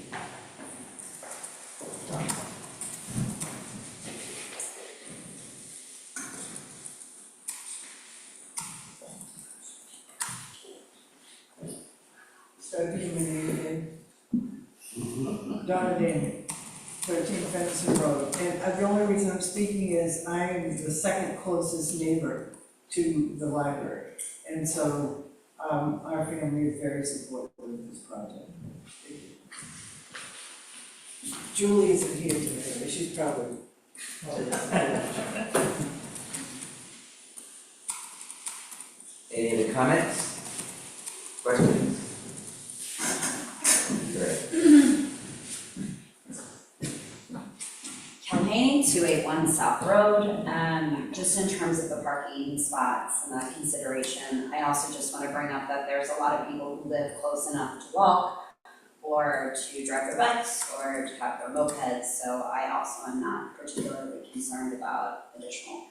Start giving me the name. Donna Daniel, 13 Fenton Road. And the only reason I'm speaking is I'm the second closest neighbor to the library. And so our family is very supportive of this project. Julie isn't here today, but she's probably. Any other comments? Questions? Great. Cal Haney, 281 South Road. Just in terms of the parking spots and that consideration, I also just want to bring up that there's a lot of people who live close enough to walk or to drive their bikes or to have their mopeds, so I also am not particularly concerned about additional.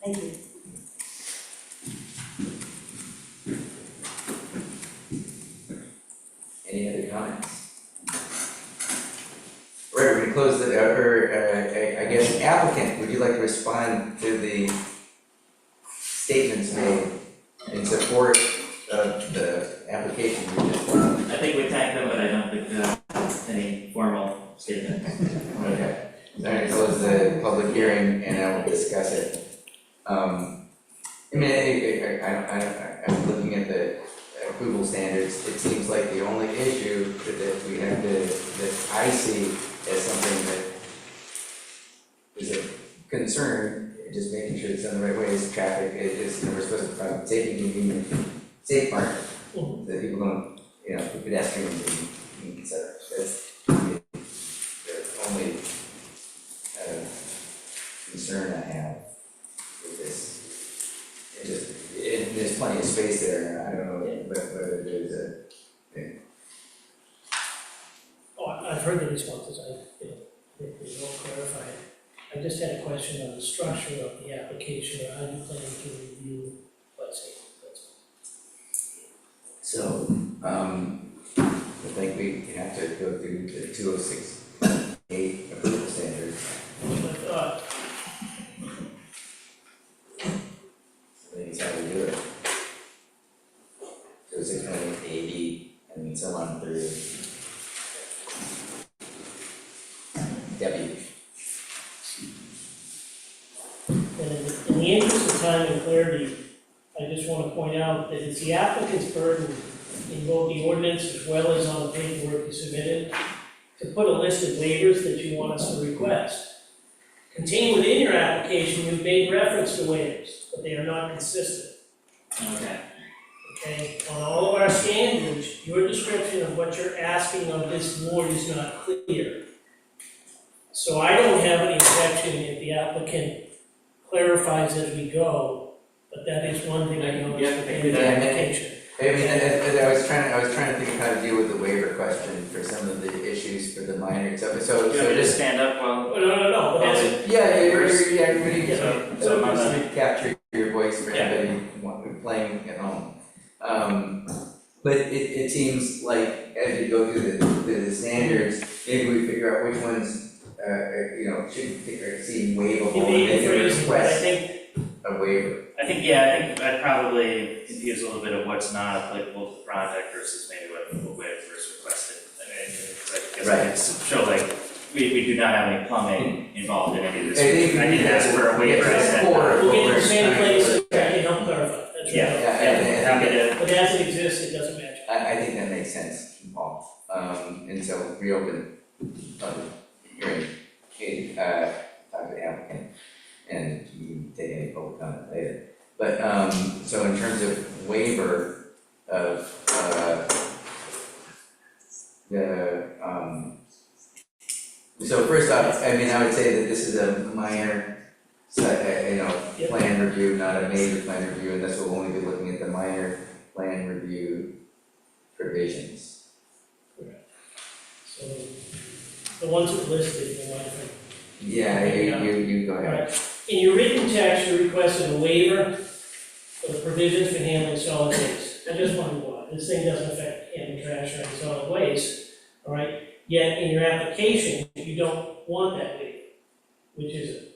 Thank you. Any other comments? All right, we're gonna close I guess applicant, would you like to respond to the statements made in support of the application you just filed? I think we tagged them, but I don't think any formal statement. Okay, I'm gonna close the public hearing and I will discuss it. I'm looking at the approval standards, it seems like the only issue that we have that I see as something that is a concern, just making sure it's done the right way, is traffic, we're supposed to provide safe and convenient, safe parking, that people don't, pedestrians and et cetera. That's the only concern I have with this. There's plenty of space there, I don't know whether there's a. Oh, I've heard the responses, I think they all clarified. I just had a question on the structure of the application, or how you plan to review, let's say, that's all. So, I think we have to go through the 206-8 approval standard. But, I think it's how we do it. 206-8 and so on through W. and in the interest of time and clarity, I just want to point out that it's the applicant's burden in both the ordinance as well as on the paperwork you submitted to put a list of waivers that you want us to request. contained within your application, you've made reference to waivers, but they are not consistent. Okay. Okay, on all of our standards, your description of what you're asking of this board is not clear. So I don't have any objection if the applicant clarifies as we go, but that is one thing I noticed Yeah, within the yeah. application. I mean, I was trying to think of how to deal with the waiver question for some of the issues for the minor stuff, so You want me to just. stand up while? Oh, no, but that's, Really, So- so so I'm just on to capture your voice for Yeah. anybody playing at home. But it seems like as you go through the standards, maybe we figure out which ones, should seem waivable you and may they be can phrasing, but I request think, a waiver. I think I'd probably confuse a little bit of what's not applicable to the project versus maybe what waivers requested. I mean, 'cause I guess I could show like, we do not have any plumbing involved in any of this. I think I didn't ask for a waiver, I said. we'll get to the same place, that can help clarify, that's right. Yeah, happy to. But as it exists, it doesn't match. I think that makes sense, Paul. And so reopen public hearing, talk to the applicant, and you can take any public comment later. But, so in terms of waiver of, so first off, I mean, I would say that this is a minor, Yep. plan review, not a major plan review, and this will only be looking at the minor plan review provisions. So, the ones that are listed, the one from. Yeah, you go ahead. Right. In your written text, you requested a waiver for the provisions for handling solid waste. I just wondered why, this thing doesn't affect handling trash or any solid waste, all right? Yet in your application, you don't want that waiver, which is it?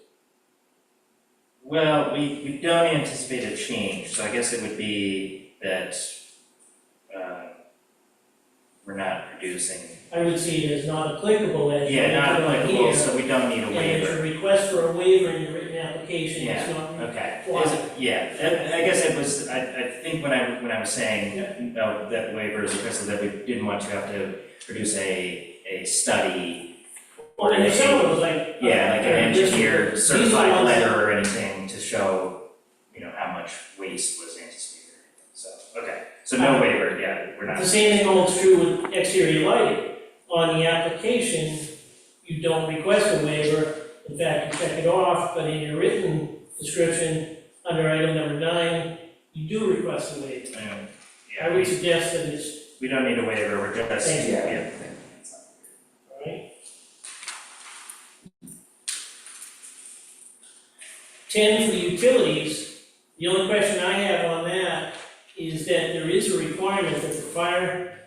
Well, we don't anticipate a change, so I guess it would be that, we're not producing. I would see it as not applicable as you Yeah, not put on applicable, here. so we don't need a And waiver. it's a request for a waiver in your written application, it's Yeah, not. Okay, Why? yeah, I guess it was, I think when I was saying, no, that waiver is requested, that we didn't want to have to produce a study. Or in some of those, like. Yeah, like an this- engineer these are certified ones that- letter or anything to show, how much waste was anticipated. So, okay, so no waiver, yeah, we're not. The same thing holds true with exterior lighting. On the application, you don't request a waiver, in fact, you check it off, but in your written description, under item number 9, you do request a waiver. Yeah, I would suggest that it's, we don't need a waiver, we're just, Thank you. yeah. alright? 10 for the utilities, the only question I have on that is that there is a requirement that the fire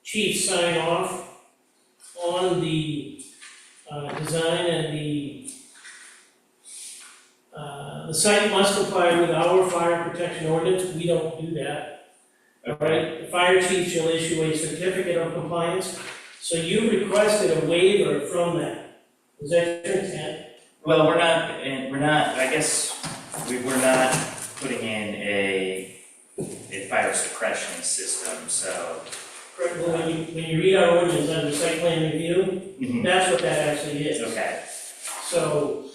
chief sign off on the design and the site must comply with our fire protection ordinance, we don't do that. Alright, the fire chief shall issue a certificate of compliance, so you requested a waiver from that. Was that your intent? Well, we're not, I guess, we're not putting in a fire suppression system, so. Correct, well, when you read our ordinance under site plan review, that's what that actually is. Okay, So,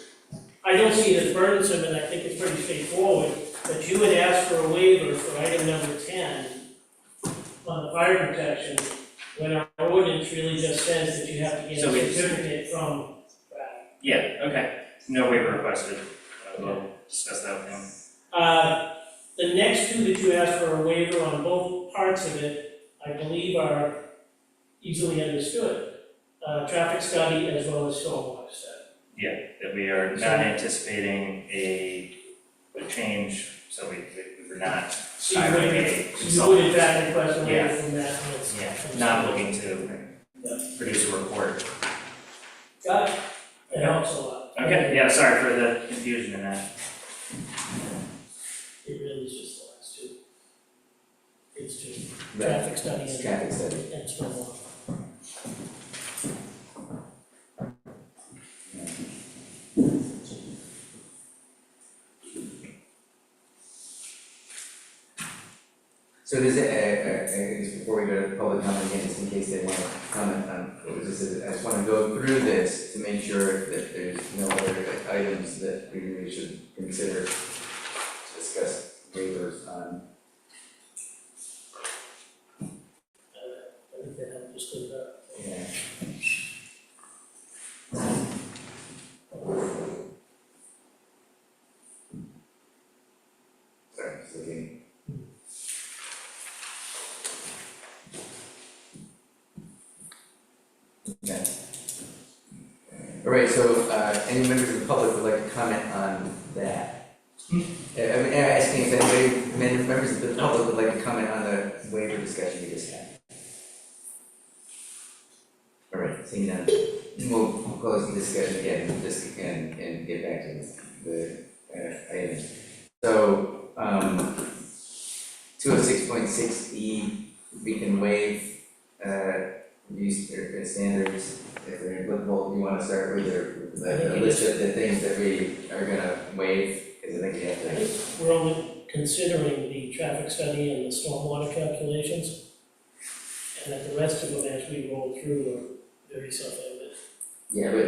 I don't see it as burdensome, and I think it's pretty straightforward, but you had asked for a waiver for item number 10 on the fire protection, when our ordinance really just says that you have to get So a it's- certificate from. yeah, okay, no waiver requested, we'll discuss that with him. The next two that you asked for a waiver on both parts of it, I believe are easily understood. Traffic study as well as stormwater study. That we are not anticipating a change, so we're not So you hiring would, a you would in consultant. fact request a waiver Yeah. from that. and it's- Yeah, not looking to produce a report. Got it? That helps a lot. Okay, yeah, sorry for the confusion in that. It really is just the last two. It's just Right. traffic study It's and traffic study. stormwater. So does it, I guess before we go to public comment again, just in case they want to comment on what was this, I just want to go through this to make sure that there's no other items that we really should consider to discuss waivers on. I think that helped just clear it up. Yeah. Sorry, just looking. Okay. All right, so, any members of the public would like to comment on that? I mean, asking if anybody, members of the public would like to comment on the waiver discussion we just had. All right, seeing none, we'll close the discussion again, and get back to the, items. So, 206.6E, we can waive, use their standards if they're applicable. You wanna start with the list of the things that we are gonna waive, because I think you have I to. think we're only considering the traffic study and the stormwater calculations. And that the rest of them, as we roll through, are very self-evident. Yeah, but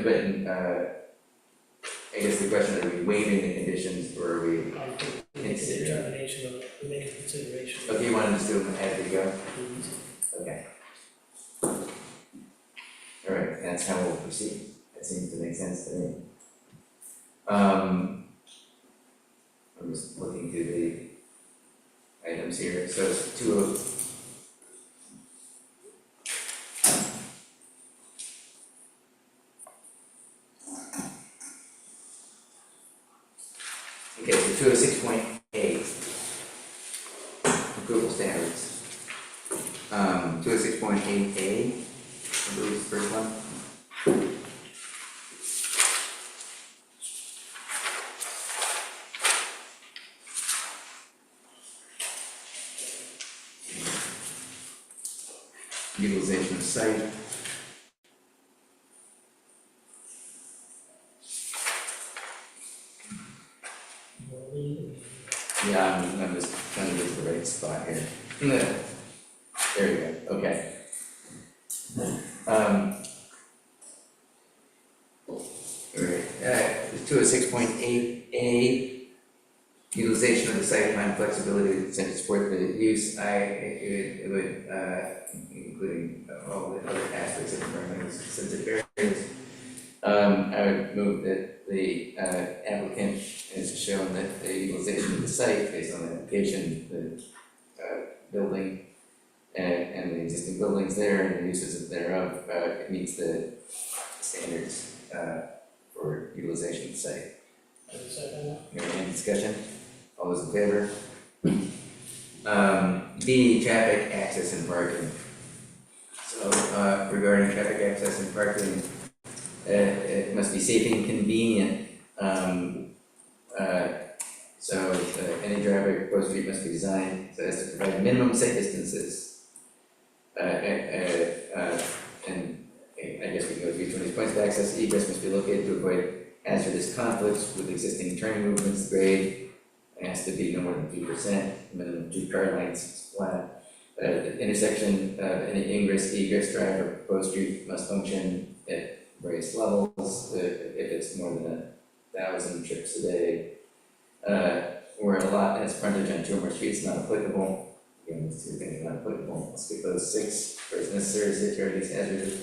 I guess the question is, are we waiving the conditions or are we, I think we make a Consider. determination of it, we make a consideration. okay, you wanna just do them as we go? Okay. All right, that's how we'll proceed. That seems to make sense to me. I'm just looking through the items here. So it's 20. Okay, so 206.8. Approval standards. 206.8A, I believe is the first one. Utilization of site. Yeah, I'm just trying to get to the right spot here. Yeah. There you go, okay. Alright, 206.8A, utilization of the site plan flexibility to support the use, it would, including all the other aspects of environmental sensitive areas. I would move that the applicant has shown that the utilization of the site based on the application, the building and the existing buildings there and the uses thereof, meets the standards for utilization of the site. Any discussion? All those in favor? B, traffic access and parking. So, regarding traffic access and parking, it must be safe and convenient. Any driveway or proposed street must be designed so as to provide minimum safe distances. And I guess we can go through each one of these points. The access egress must be located to avoid hazardous conflicts with existing turning movements. Grade has to be no more than 2%, minimum 2 car lengths flat. The intersection of any ingress, egress, drive, or proposed street must function at various levels. If it's more than 1,000 trips a day, or a lot has frontage on 2 or more streets, not applicable. Again, these 2 things are not applicable. Let's skip those 6. Where it's necessary to safeguard these hazardous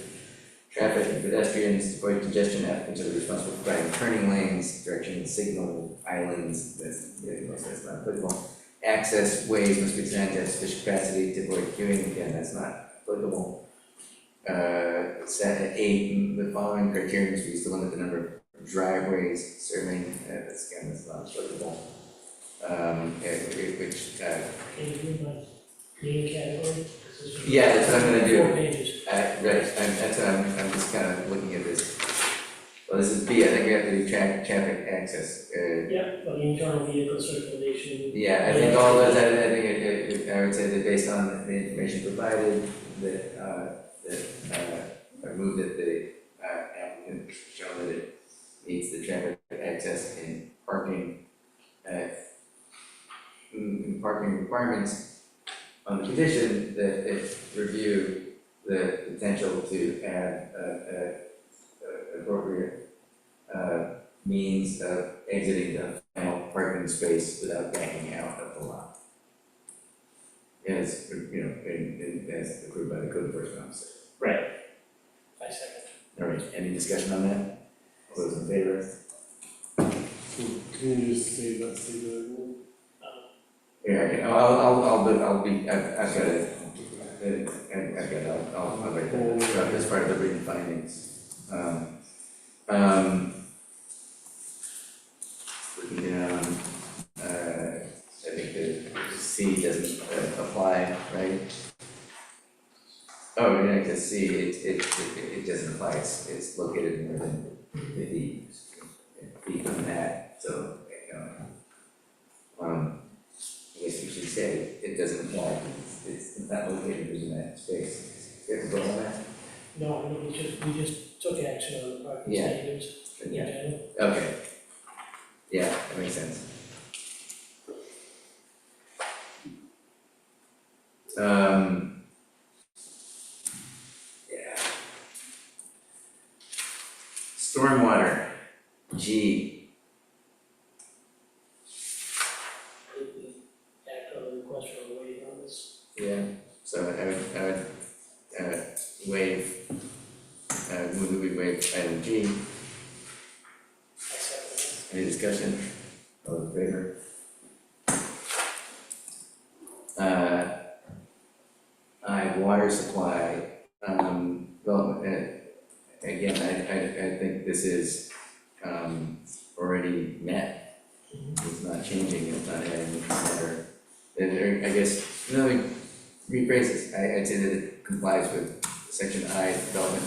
traffic and pedestrians, to avoid congestion, applicants are responsible for providing turning lanes, direction signal, islands, that's not applicable. Access ways must be designed to have sufficient capacity to avoid queuing, again, that's not applicable. Set at 8, the following criteria must be used to limit the number of driveways serving, that's not applicable. Which, Can you do my main category? yeah, that's what I'm gonna do. 4 pages. Right, that's what I'm just kind of looking at this. Well, this is B, I think we have to do traffic access, Yeah, but internal vehicle circulation. yeah, I think all those, I think I would say that based on the information provided, I move that the applicant show that it meets the traffic access and parking, parking requirements, on the condition that it review the potential to add appropriate means of exiting the final parking space without backing out of the lot. As, as approved by the code enforcement officer. I second. All right, any discussion on that? All those in favor? So can you just say that again? Yeah, okay, I'll be, I've got it. I'll write that, as part of the written findings. Looking down, I think the C doesn't apply, right? Oh, yeah, because C, it doesn't apply, it's located more than 50 feet from that, so, I guess we should say it doesn't apply, it's not located within that space. You have to go on that? No, I think we just took action on the parking Yeah. standards. Yeah. Okay. Yeah, that makes sense. Yeah. Stormwater, G. I think we act on the request for a waiver on this. Yeah. So I would waive, move that we waive item G. I second Any discussion? All in favor? Water supply, well, again, I think this is, already met. It's not changing, it's not adding water. And I guess, no, rephrase this, I'd say that it complies with section I, development,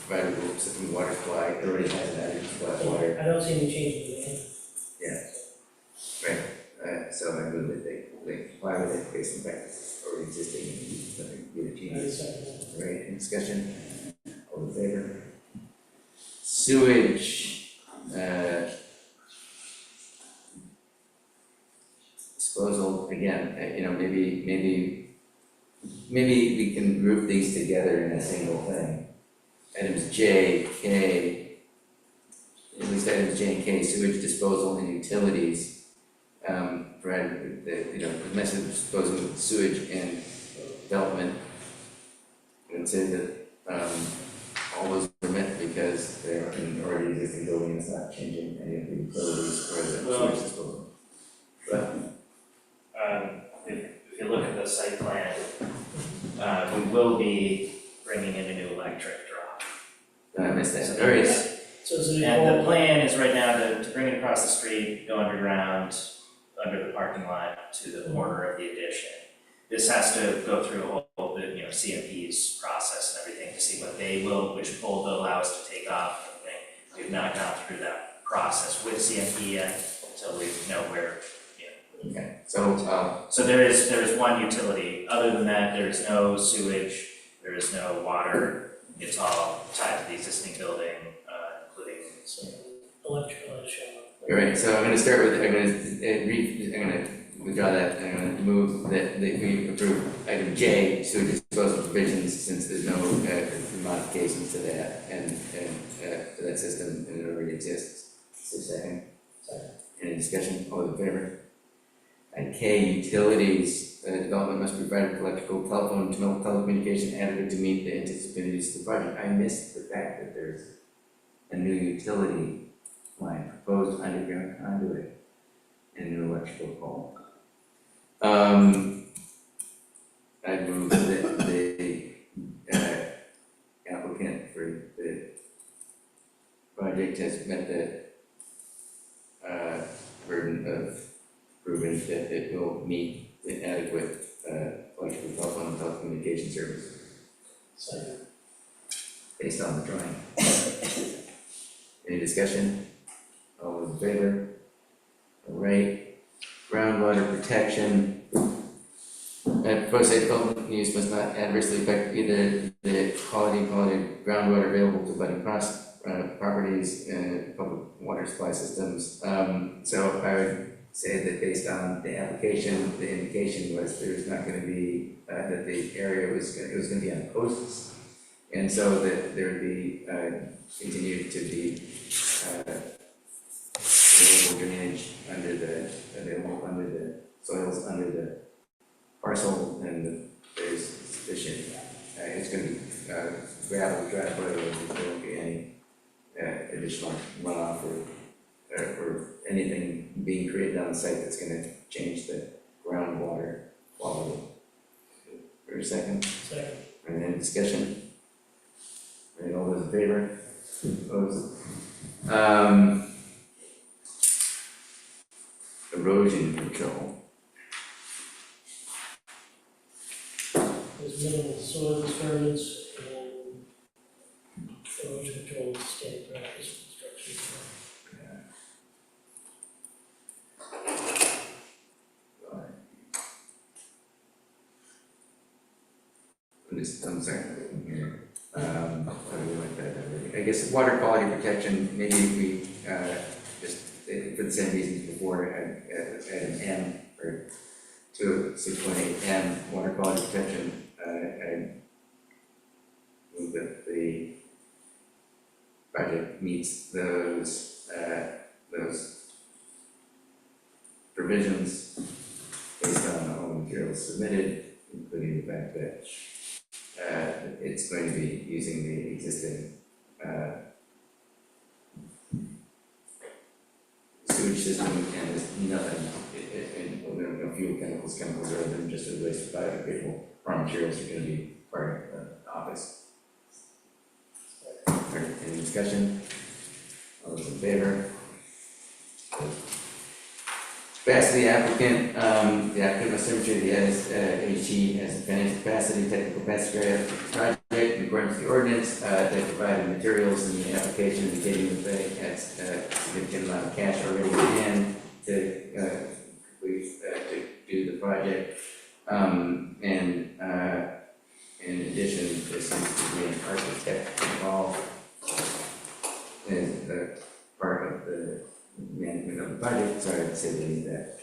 provided rules, system water supply, it already has an added supply of water. it. I don't see any change in the name. So I move that they comply with it based on practices already existing and nothing really I changes. second that. Right, any discussion? All in favor? Sewage, disposal, again, maybe we can group these together in a single thing. Items J, K, at least items J and K, sewage disposal and utilities. Provided that, the method of disposing of sewage and development. And say that, all those are met because they're in already existing building, it's not changing any of the utilities or the Well- sewage disposal. But, If you look at the site plan, we will be bringing in a new electric draw. I missed that, So alright, So is it And the all, plan is right now to bring it across the street, go underground, under the parking lot to the corner of the addition. This has to go through a whole, CMP's process and everything to see what they will, which pole they'll allow us to take off and everything. We've not gone through that process with CMP yet, until we know where. okay, so, So there is one utility, other than that, there is no sewage, there is no water, it's all tied to the existing building, including electrical is shown? alright, so I'm gonna start with, I'm gonna withdraw that, I'm gonna move that we approve item J, sewage disposal provisions, since there's no modifications to that and to that system, and it already exists. So second. Any discussion, all in favor? And K, utilities, development must be provided with electrical, telephone, telecommunication adequate to meet the anticipated use of the project. I missed the fact that there's a new utility line, proposed underground conduit, and new electrical pole. I move that the applicant for the project has met the burden of proving that it will meet the adequate electrical, telephone, and telecommunication service Second. based on the drawing. Any discussion? All those in favor? All right, groundwater protection. Proposed site development use must not adversely affect either the quality of groundwater available to abutting properties and public water supply systems. So I would say that based on the application, the indication was there's not gonna be that the area it was gonna be on posts. And so that there would be, continued to be, available drainage available under the soils under the parcel, and there's sufficient, it's gonna be, gravel driveway, there won't be any, additional runoff or anything being created on the site that's gonna change the groundwater quality. For a second, Second. and then discussion. Right, all those in favor? Opposed? Erosion control. There's minimal soil disturbance and erosion control is standard practice for construction. I'm sorry, I really like that already. I guess water quality protection, maybe we, just, for the same reasons before, at an M, or 6.8 M, water quality protection, I move that the project meets those provisions based on all the materials submitted, including the fact that it's going to be using the existing sewage system, and there's nothing, we don't know fuel chemicals other than just a waste of biodegradable raw materials are gonna be part of the office. Alright, any discussion? All those in favor? Capacity applicant, the applicant must demonstrate the AG has the financial capacity, technical capacity for the project in accordance with the ordinance. They provided materials in the application indicating that they had a significant amount of cash already in hand to do the project. And in addition, there seems to be an architect involved as part of the management of the project, so I would say they need that.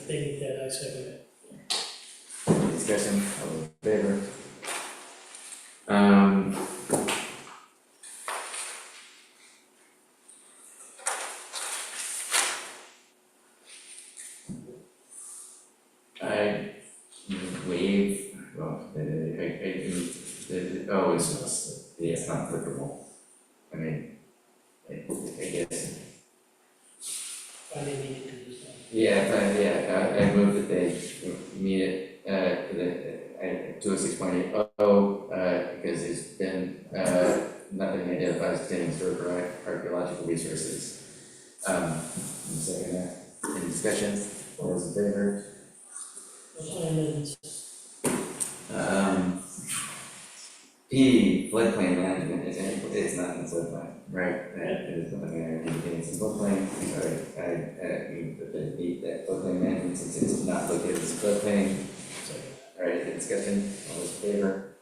They need that, I second it. Discussion, all in favor? I waive, well, it's not applicable. I mean, I guess, I didn't need to do this one. I move that they meet it, to a 6.80, because there's been, nothing identifies containing historic or archaeological resources. Second that, any discussion, all those in favor? Those amendments. P, floodplain management, it's not in the floodplain, right? That is nothing there indicating it's in floodplain, so I move that they meet that floodplain management since it's not located as a floodplain. Alright, any discussion, all those in favor?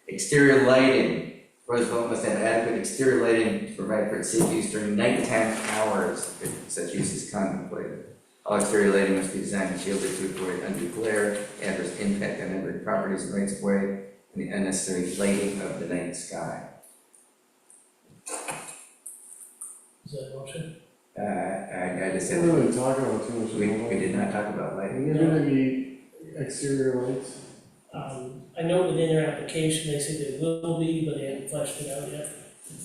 Exterior lighting, Roosevelt must have adequate exterior lighting to provide for its safe use during nighttime hours if such use is contemplated. All exterior lighting must be designed and shielded to avoid undue glare, adverse impact on neighboring properties and rights of way, and the unnecessary lighting of the night sky. Is that a motion? I just We said, didn't really talk about too much. we did not talk about lighting. They're gonna be exterior lights. I know within their application, they said there will be, but they haven't fleshed it out yet.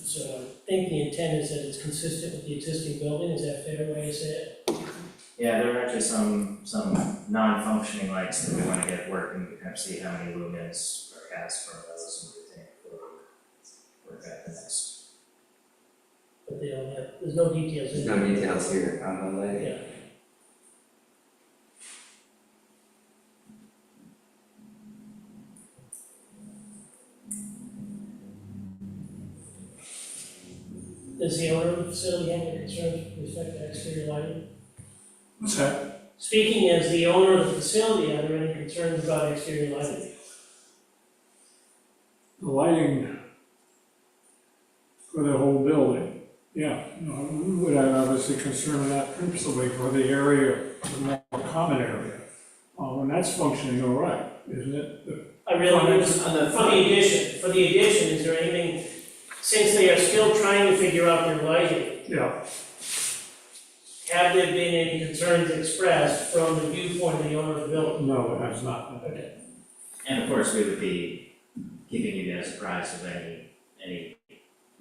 So I think the intent is that it's consistent with the existing building, is that a fair way to say it? Yeah, there are actually some non-functioning lights that we wanna get working, to kind of see how many lumens are cast from those, and we think we're at the next. But they don't have, there's no details in There's there. no details here on the lighting. Yeah. Does the owner of the facility have any concerns with respect to exterior lighting? What's that? Speaking as the owner of the facility, are there any concerns about exterior lighting? The lighting for the whole building, yeah, no, we would have obviously concern that principally for the area, the common area, and that's functioning all right, isn't it? I really, for the addition, is there anything, since they are still trying to figure out their lighting, Yeah, have there been any concerns expressed from the viewpoint of the owner of the building? no, it has not. Okay. And of course, we would be keeping you guys apprised of any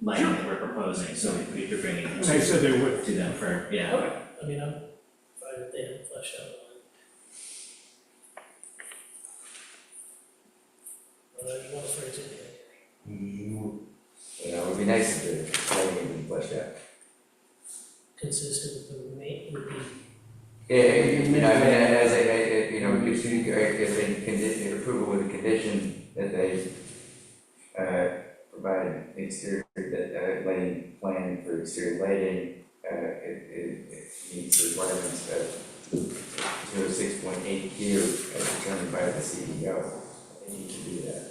lighting that we're proposing, so we could bring it And they said they would. to them for, yeah. Okay, I mean, I'm fine if they haven't fleshed out the line. Well, I want to phrase it here. You know, it would be nice if the lighting had been fleshed out. Consistent with the remain, with the, Yeah, you know, I mean, as a, you know, if they approval with a condition that they, provide exterior, lighting plan for exterior lighting, it meets the requirements of 06.8Q as determined by the CEO. They need to do that.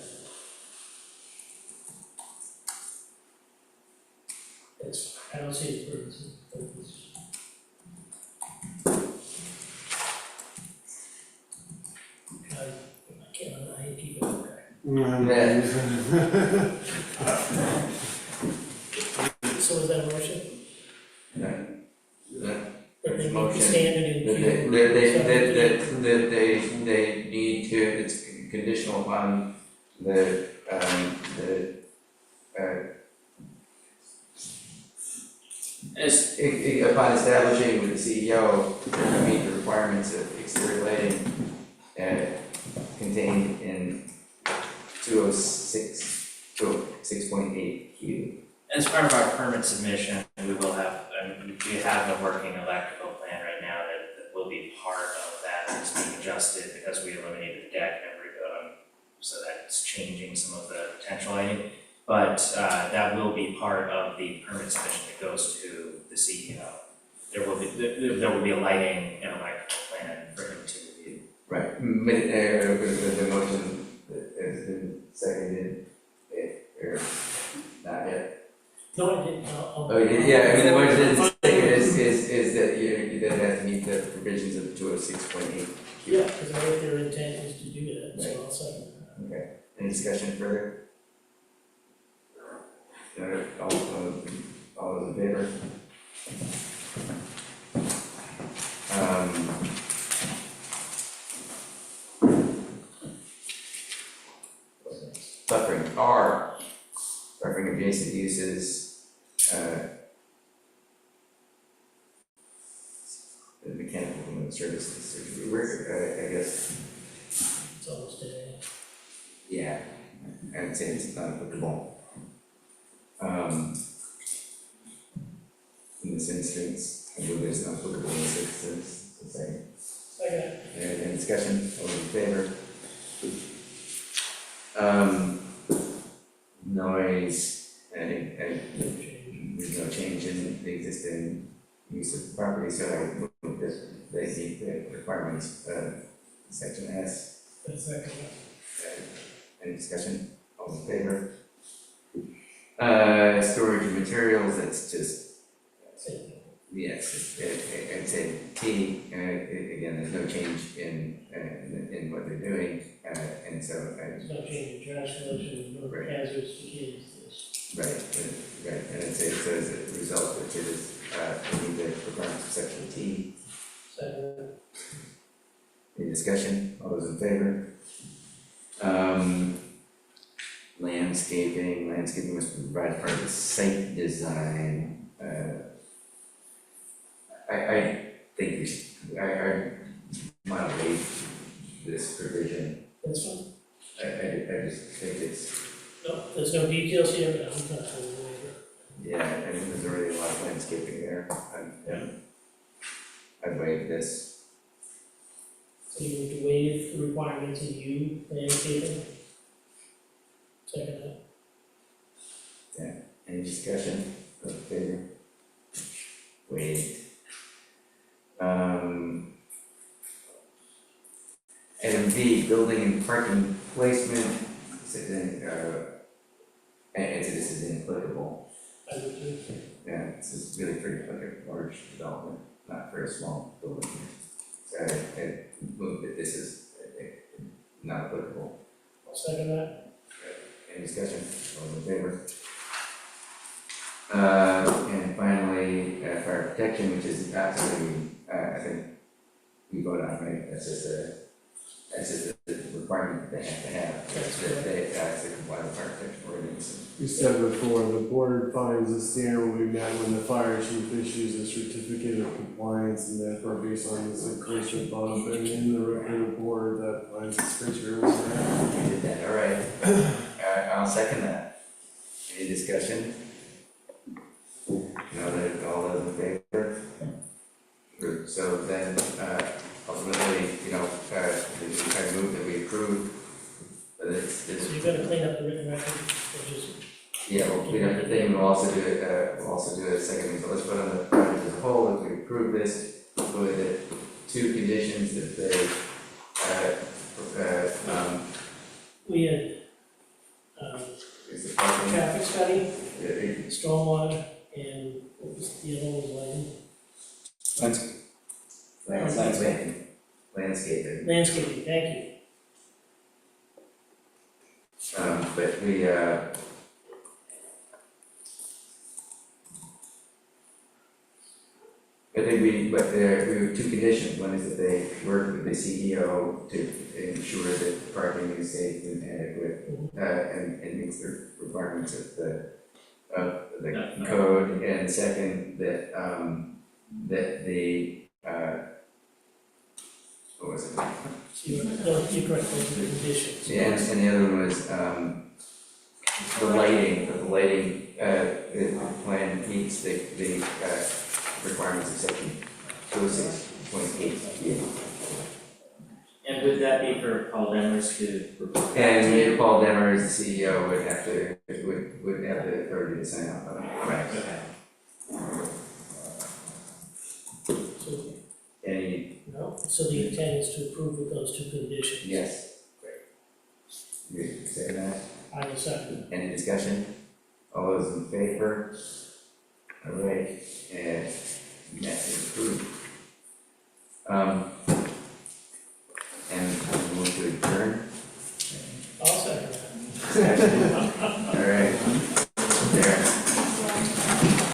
it's, I don't see it for this. I can't, I hate keeping it there. So is that a motion? That they meet the Motion. standard in Q? That they need to, it's conditional upon the, upon establishing with the CEO to meet the requirements of exterior lighting, contained in 6.8Q. As part of our permit submission, we will have, we have a working electrical plan right now that will be part of that. It's being adjusted because we eliminated the deck and so that's changing some of the potential lighting. But that will be part of the permit submission that goes to the CEO. There will be a lighting and electrical plan for him to review. Right, the motion that has been seconded, or not yet. No, I didn't, I'll. Oh, yeah, I mean, the motion is that that has to meet the provisions of 206.8. Yeah, because I think their intent is to do that, so I'll second that. Okay, any discussion further? All those in favor? Buffering R, buffering adjacent uses, the mechanical and services, where, I guess, It's almost a, yeah, I would say it's not applicable. In this instance, I believe it's not applicable in this instance, to say. okay. Any discussion, all in favor? Noise, there's no change in the existing use of the property, so I move that they meet the requirements, section S. That's second. Any discussion, all in favor? Storage of materials, that's just, yes, I'd say T, again, there's no change in what they're doing, and so, There's no change in trash collection, no Right. hazards to kids, this. right, and I'd say, so as a result, which is, meet the requirements of section T. Second. Any discussion, all those in favor? Landscaping must be provided part of the site design, I think we should, I might waive this provision, That's fine. I just think it's, No, there's no details here, but I'm not going to waiver. yeah, I mean, there's already a lot of landscaping there, I'd waive this. So you need to waive the requirements of you landscaping? Second. Any discussion, all in favor? Waived. Item B, building and parking placement, and this is inapplicable. I would do. Yeah, this is really for like a large development, not for a small building. move that this is not applicable. I'll second that. Any discussion, all in favor? And finally, fire protection, which is absolutely, I think we vote on, right? That's just the requirement that they have to have. That they, to comply with fire protection ordinance. We said before, the board finds the standard will be met when the fire chief issues a certificate of compliance, and therefore based on this increase above, and in the record of the board that finds its criteria is met. We did that, all right. I'll second that. Any discussion? All those in favor? So then, ultimately, I move that we approve. So you're gonna clean up the written record, or just? Yeah, we'll clean up the thing, we'll also do a second, so let's put on the project as a whole, if we approve this, with the two conditions that they, We had, is the parking. traffic study, uh, stormwater, and what was the other one, Landscaping. landscaping, thank you. But we, I think we have two conditions, one is that they work with the CEO to ensure that parking is safe and adequate, and meets the requirements of the code, and second, that, that the, what was it? So you're correct, those are the conditions. Yeah, and the other one was, the lighting, the plan meets the requirements of section 206.8. And would that be for Paul Demers to? And Paul Demers, the CEO, would have the authority to sign off on it. Right, okay. So, Any, no, so the intent is to approve with those two conditions. yes? Great. You say that? I will second. Any discussion? All those in favor? All right, and that is approved. And we'll move to adjourn. I'll second that.